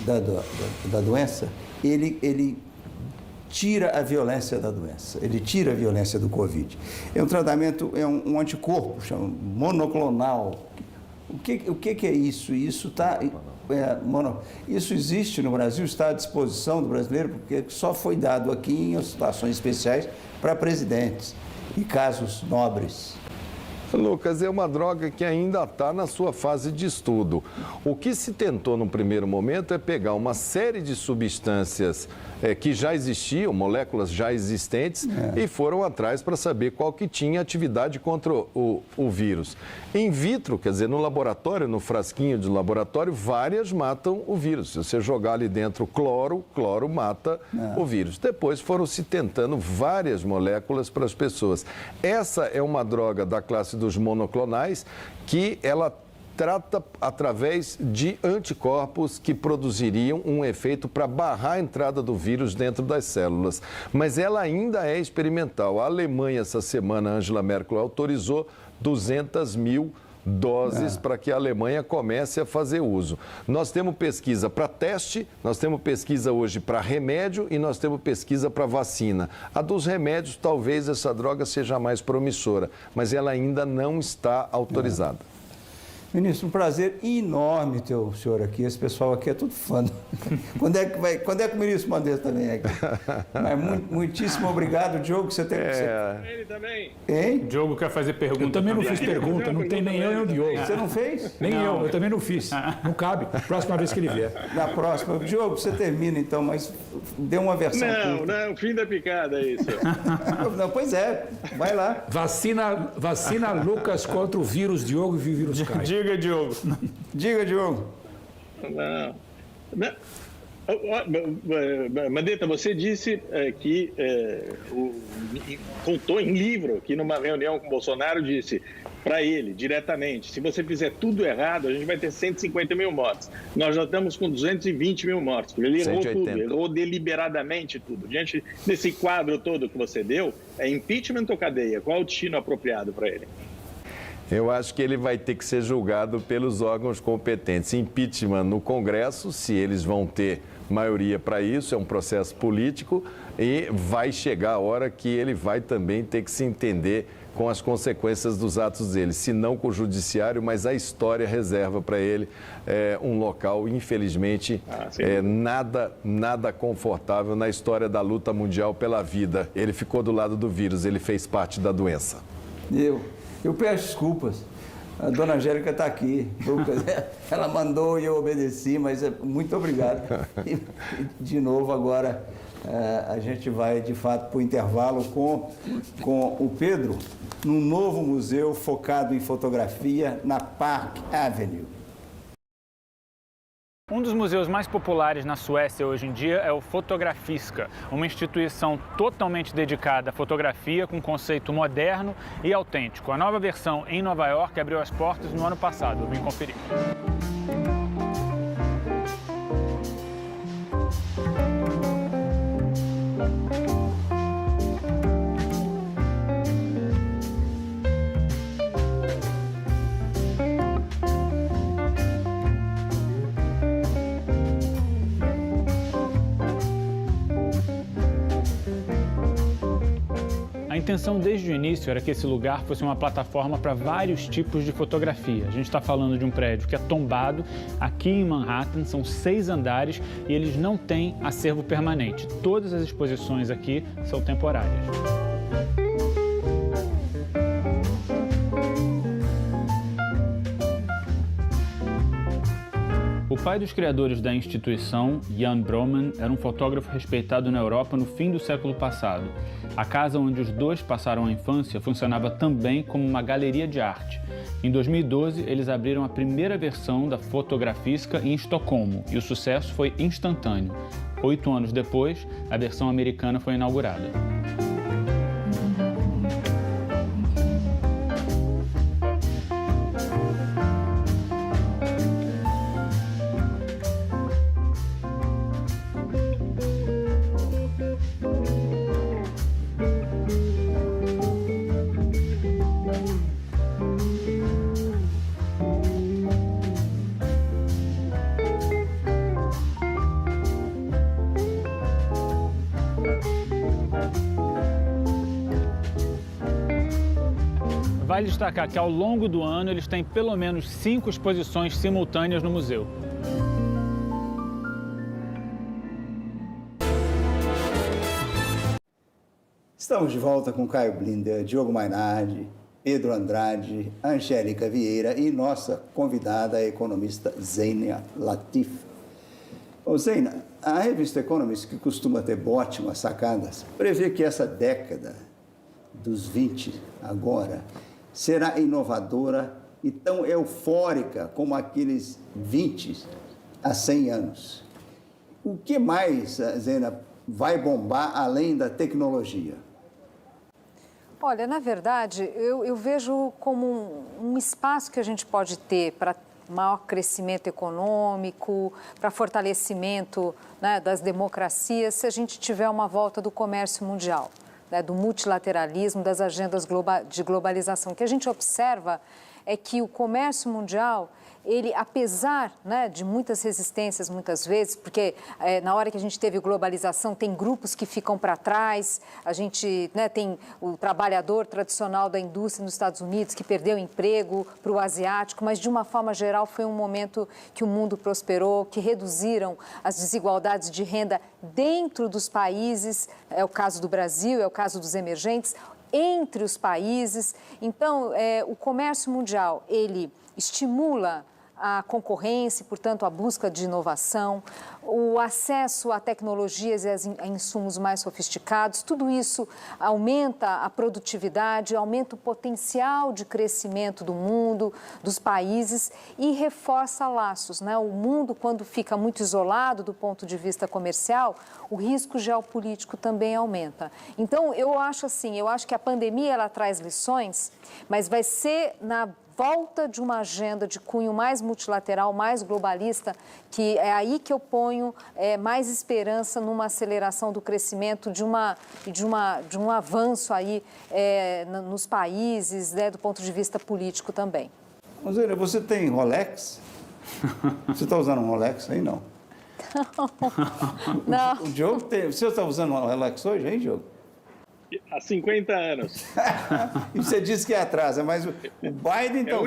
da doença, ele tira a violência da doença, ele tira a violência do Covid. É um tratamento, é um anticorpo, chama monoclonal. O que é isso? Isso existe no Brasil, está à disposição do brasileiro, porque só foi dado aqui em situações especiais para presidentes e casos nobres. Lucas, é uma droga que ainda está na sua fase de estudo. O que se tentou no primeiro momento é pegar uma série de substâncias que já existiam, moléculas já existentes, e foram atrás para saber qual que tinha atividade contra o vírus. In vitro, quer dizer, no laboratório, no frasquinho de laboratório, várias matam o vírus. Se você jogar ali dentro cloro mata o vírus. Depois foram se tentando várias moléculas para as pessoas. Essa é uma droga da classe dos monoclonais que ela trata através de anticorpos que produziriam um efeito para barrar a entrada do vírus dentro das células. Mas ela ainda é experimental. A Alemanha, essa semana, Angela Merkel autorizou 200 mil doses para que a Alemanha comece a fazer uso. Nós temos pesquisa para teste, nós temos pesquisa hoje para remédio e nós temos pesquisa para vacina. A dos remédios, talvez essa droga seja mais promissora, mas ela ainda não está autorizada. Ministro, um prazer enorme ter o senhor aqui. Esse pessoal aqui é tudo fã. Quando é que o ministro Mandetta também é aqui? Mas muitíssimo obrigado, Diogo. Você tem Ele também. Hein? O Diogo quer fazer pergunta. Eu também não fiz pergunta, não tem nem eu nem o Diogo. Você não fez? Nem eu também não fiz. Não cabe. Próxima vez que ele vier. Na próxima. Diogo, você termina então, mas dê uma versão curta. Não, fim da picada é isso. Não, pois é, vai lá. Vacina Lucas contra o vírus Diogo e o vírus Caio. Diga, Diogo. Diga, Diogo. Não. Mandetta, você disse que contou em livro que numa reunião com o Bolsonaro disse para ele, diretamente, se você fizer tudo errado, a gente vai ter 150 mil mortes. Nós já estamos com 220 mil mortes, porque ele errou 180. tudo, errou deliberadamente tudo. Diante desse quadro todo que você deu, é impeachment ou cadeia? Qual é o destino apropriado para ele? Eu acho que ele vai ter que ser julgado pelos órgãos competentes. Impeachment no Congresso, se eles vão ter maioria para isso, é um processo político e vai chegar a hora que ele vai também ter que se entender com as consequências dos atos dele, se não com o judiciário, mas a história reserva para ele um local, infelizmente, nada confortável na história da luta mundial pela vida. Ele ficou do lado do vírus, ele fez parte da doença. Eu peço desculpas. A dona Angélica está aqui. Ela mandou e eu obedeci, mas muito obrigado. E, de novo, agora a gente vai, de fato, para o intervalo com o Pedro, num novo museu focado em fotografia na Park Avenue. Um dos museus mais populares na Suécia hoje em dia é o Fotografiska, uma instituição totalmente dedicada à fotografia com conceito moderno e autêntico. A nova versão em Nova York abriu as portas no ano passado. Eu vim conferir. A intenção desde o início era que esse lugar fosse uma plataforma para vários tipos de fotografia. A gente está falando de um prédio que é tombado aqui em Manhattan, são 6 andares e eles não têm acervo permanente. Todas as exposições aqui são temporárias. O pai dos criadores da instituição, Jan Broman, era um fotógrafo respeitado na Europa no fim do século passado. A casa onde os dois passaram a infância funcionava também como uma galeria de arte. Em 2012, eles abriram a primeira versão da Fotografiska em Estocolmo e o sucesso foi instantâneo. 8 anos depois, a versão americana foi inaugurada. Vale destacar que ao longo do ano eles têm pelo menos 5 exposições simultâneas no museu. Estamos de volta com Caio Blinder, Diogo Mainardi, Pedro Andrade, Angélica Vieira e nossa convidada, a economista Zeina Latif. Ô Zeina, a revista Economist, que costuma ter ótimas sacadas, prevê que essa década dos 20 agora será inovadora e tão eufórica como aqueles 20 há 100 anos. O que mais, Zeina, vai bombar além da tecnologia? Olha, na verdade, eu vejo como um espaço que a gente pode ter para maior crescimento econômico, para fortalecimento, né, das democracias, se a gente tiver uma volta do comércio mundial, né, do multilateralismo, das agendas de globalização. O que a gente observa é que o comércio mundial, ele, apesar, né, de muitas resistências, muitas vezes, porque na hora que a gente teve globalização, tem grupos que ficam para trás, a gente, né, tem o trabalhador tradicional da indústria nos Estados Unidos que perdeu emprego para o asiático, mas de uma forma geral foi um momento que o mundo prosperou, que reduziram as desigualdades de renda dentro dos países, é o caso do Brasil, é o caso dos emergentes, entre os países. Então, o comércio mundial, ele estimula a concorrência e, portanto, a busca de inovação, o acesso a tecnologias e a insumos mais sofisticados, tudo isso aumenta a produtividade, aumenta o potencial de crescimento do mundo, dos países e reforça laços, né? O mundo, quando fica muito isolado do ponto de vista comercial, o risco geopolítico também aumenta. Então, eu acho que a pandemia ela traz lições, mas vai ser na volta de uma agenda de cunho mais multilateral, mais globalista, que é aí que eu ponho mais esperança numa aceleração do crescimento, de um avanço aí nos países, né, do ponto de vista político também. Zeina, você tem Rolex? Você está usando um Rolex aí, não? Não. O Diogo tem... Você está usando um Rolex hoje, hein, Diogo? Há 50 anos. E você disse que atrasa, mas o Biden está... É a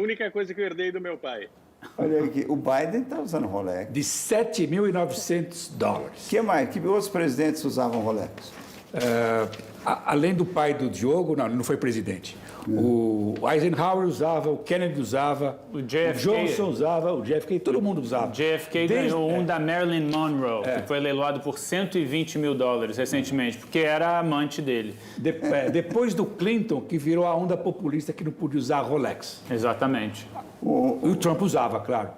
única coisa que eu herdei do meu pai. Olha aqui, o Biden está usando Rolex. De $7.900. Que mais? Que outros presidentes usavam Rolex? Além do pai do Diogo, não foi presidente. O Eisenhower usava, o Kennedy usava, o Johnson usava, o JFK, todo mundo usava. JFK ganhou um da Marilyn Monroe, que foi leiloado por $120 mil recentemente, porque era amante dele. Depois do Clinton, que virou a onda populista que não podia usar Rolex. Exatamente. E o Trump usava, claro.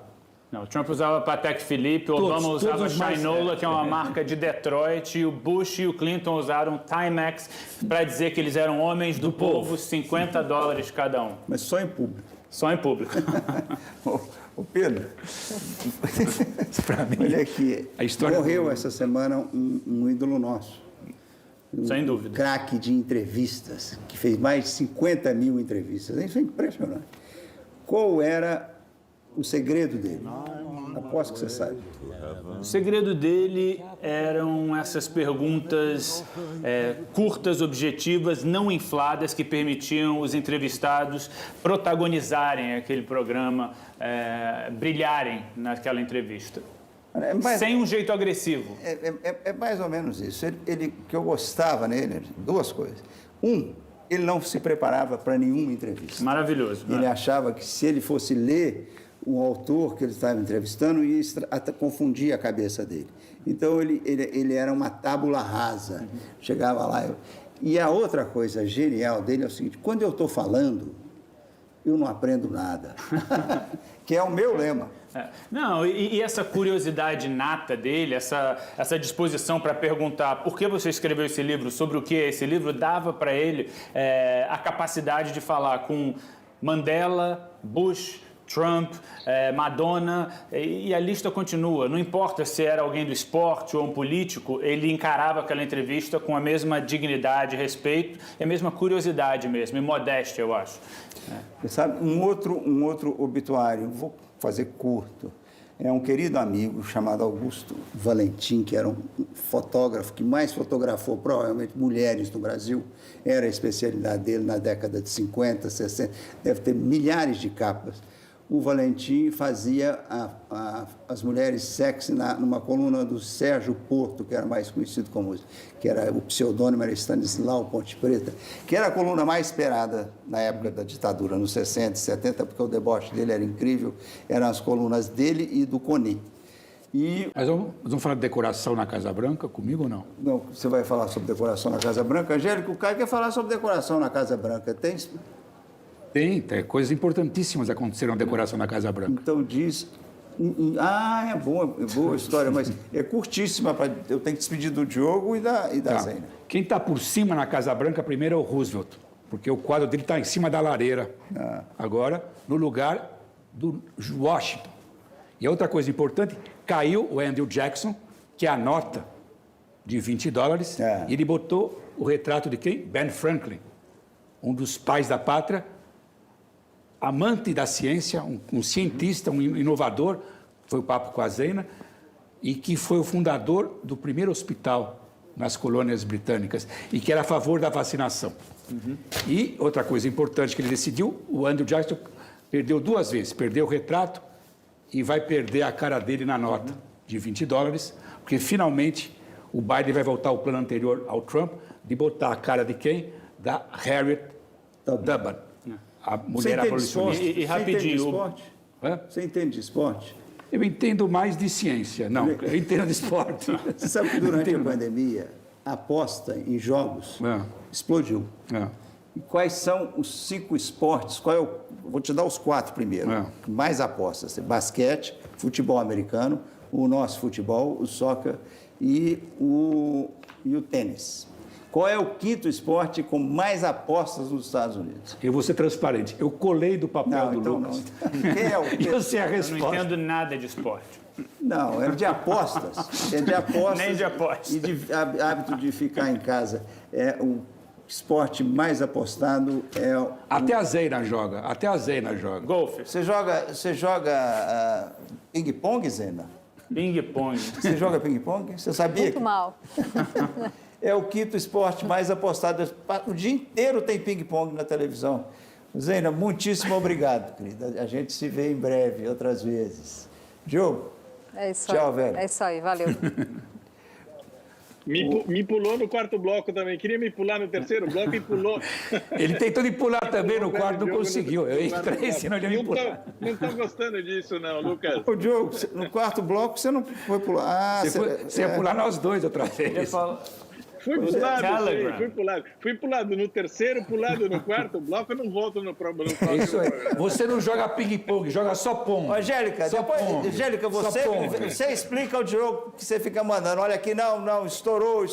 Não, o Trump usava Patek Philippe, o Obama usava Shinola, que é uma marca de Detroit, e o Bush e o Clinton usaram Timex para dizer que eles eram homens do povo, $50 cada um. Mas só em público. Só em público. Ô Pedro, Para mim, olha aqui, a história morreu essa semana um ídolo nosso. Sem dúvida. Craque de entrevistas, que fez mais de 50 mil entrevistas. Isso é impressionante. Qual era o segredo dele? Aposto que você sabe. O segredo dele eram essas perguntas curtas, objetivas, não infladas, que permitiam os entrevistados protagonizarem aquele programa, brilharem naquela entrevista. Sem um jeito agressivo. É mais ou menos isso. Que eu gostava nele, duas coisas. Ele não se preparava para nenhuma entrevista. Maravilhoso. Ele achava que se ele fosse ler o autor que ele estava entrevistando, ia confundir a cabeça dele. Então, ele era uma tábula rasa. Chegava lá... E a outra coisa genial dele é o seguinte: quando eu estou falando, eu não aprendo nada. Que é o meu lema. Não, e essa curiosidade nata dele, essa disposição para perguntar por que você escreveu esse livro, sobre o que é esse livro, dava para ele a capacidade de falar com Mandela, Bush, Trump, Madonna, e a lista continua. Não importa se era alguém do esporte ou um político, ele encarava aquela entrevista com a mesma dignidade, respeito, e a mesma curiosidade mesmo, e modéstia, eu acho. Você sabe, um outro obituário, vou fazer curto, é um querido amigo chamado Augusto Valentim, que era um fotógrafo que mais fotografou provavelmente mulheres no Brasil. Era a especialidade dele na década de 50, 60, deve ter milhares de capas. O Valentim fazia as mulheres sexy numa coluna do Sérgio Porto, que era mais conhecido como, que era o pseudônimo, era Stanislau Ponte Preta, que era a coluna mais esperada na época da ditadura, nos 60 e 70, porque o deboche dele era incrível, eram as colunas dele e do Coni. Mas vamos falar de decoração na Casa Branca comigo ou não? Não, você vai falar sobre decoração na Casa Branca? Angélica, o Caio quer falar sobre decoração na Casa Branca. Tem coisas importantíssimas aconteceram na decoração da Casa Branca. Então diz... é boa história, mas é curtíssima. Eu tenho que despedir do Diogo e da Zena. Quem está por cima na Casa Branca primeiro é o Roosevelt, porque o quadro dele está em cima da lareira, agora, no lugar do Washington. E outra coisa importante, caiu o Andrew Jackson, que é a nota de $20, e ele botou o retrato de quem? Ben Franklin, um dos pais da pátria, amante da ciência, um cientista, um inovador, foi o papo com a Zena, e que foi o fundador do primeiro hospital nas colônias britânicas, e que era a favor da vacinação. E outra coisa importante que ele decidiu, o Andrew Jackson perdeu 2 vezes, perdeu o retrato e vai perder a cara dele na nota de $20, porque finalmente o Biden vai voltar ao plano anterior ao Trump, de botar a cara de quem? Da Harriet Tubman. A mulher abolicionista. E rapidinho... Você entende de esporte? Eu entendo mais de ciência. Não, eu entendo de esporte. Você sabe que durante a pandemia, a aposta em jogos explodiu. E quais são os 5 esportes? Vou te dar os 4 primeiro. Mais apostas. Basquete, futebol americano, o nosso futebol, o soccer e o tênis. Qual é o 5º esporte com mais apostas nos Estados Unidos? Eu vou ser transparente. Eu colei do papel do Lucas. Quem é o Eu sei a resposta. Eu não entendo nada de esporte. Não, é de apostas. É de apostas. Nem de apostas. E de hábito de ficar em casa. O esporte mais apostado é... Até a Zena joga. Golfe. Você joga ping-pong, Zena? Ping-pong. Você joga ping-pong? Você sabia? Muito mal. É o 5º esporte mais apostado. O dia inteiro tem ping-pong na televisão. Zena, muitíssimo obrigado, querida. A gente se vê em breve, outras vezes. Diogo? É isso Tchau, aí. velho. É isso aí, valeu. Me pulou no 4º bloco também. Queria me pular no 3º bloco e pulou. Ele tentou de pular também no 4º, não conseguiu. Eu entrei, senão ele ia me pular. Não estou gostando disso, não, Lucas. Ô, Diogo, no 4º bloco você não foi pular. Você ia pular nós dois outra vez. Fui pulado no terceiro, pulado no quarto bloco, eu não volto no próximo. Isso aí. Você não joga ping-pong, joga só pom. Angélica, você explica ao Diogo que você fica mandando. Olha aqui, não, estourou.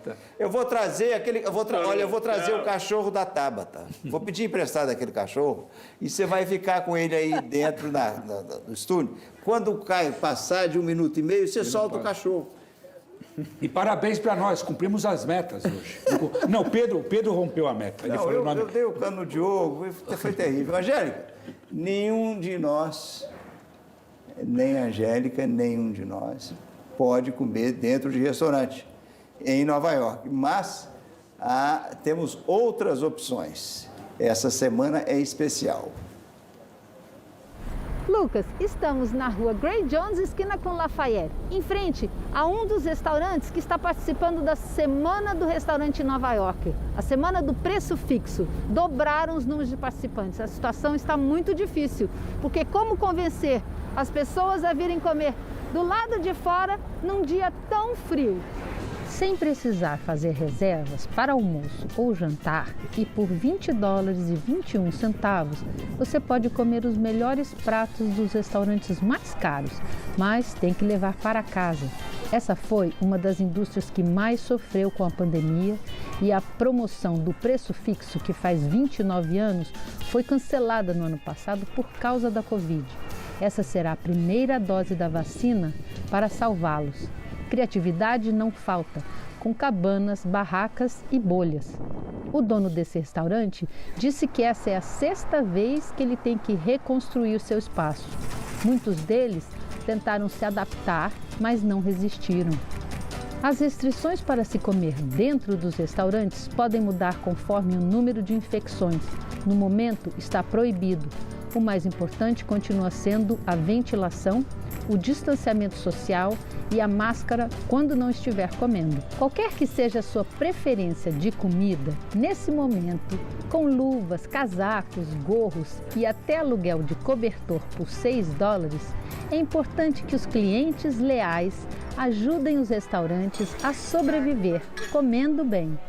Tá. Eu vou trazer o cachorro da Tabata. Vou pedir emprestado aquele cachorro e você vai ficar com ele aí dentro do estúdio. Quando o Caio passar de 1 minuto e meio, você solta o cachorro. E parabéns para nós, cumprimos as metas hoje. Não, Pedro rompeu a meta. Ele falou eu dei o cano no Diogo, foi terrível. Angélica, nenhum de nós, nem a Angélica, nenhum de nós, pode comer dentro de restaurante em Nova York. Mas temos outras opções. Essa semana é especial. Lucas, estamos na rua Gray Jones, esquina com Lafayette, em frente a um dos restaurantes que está participando da Semana do Restaurante em Nova York, a Semana do Preço Fixo. Dobraram os números de participantes. A situação está muito difícil, porque como convencer as pessoas a virem comer do lado de fora num dia tão frio? Sem precisar fazer reservas para almoço ou jantar e por $20,21 você pode comer os melhores pratos dos restaurantes mais caros, mas tem que levar para casa. Essa foi uma das indústrias que mais sofreu com a pandemia e a promoção do preço fixo, que faz 29 anos, foi cancelada no ano passado por causa da Covid. Essa será a primeira dose da vacina para salvá-los. Criatividade não falta, com cabanas, barracas e bolhas. O dono desse restaurante disse que essa é a 6ª vez que ele tem que reconstruir o seu espaço. Muitos deles tentaram se adaptar, mas não resistiram. As restrições para se comer dentro dos restaurantes podem mudar conforme o número de infecções. No momento, está proibido. O mais importante continua sendo a ventilação, o distanciamento social e a máscara quando não estiver comendo. Qualquer que seja a sua preferência de comida, nesse momento, com luvas, casacos, gorros e até aluguel de cobertor por $6, é importante que os clientes leais ajudem os restaurantes a sobreviver comendo bem.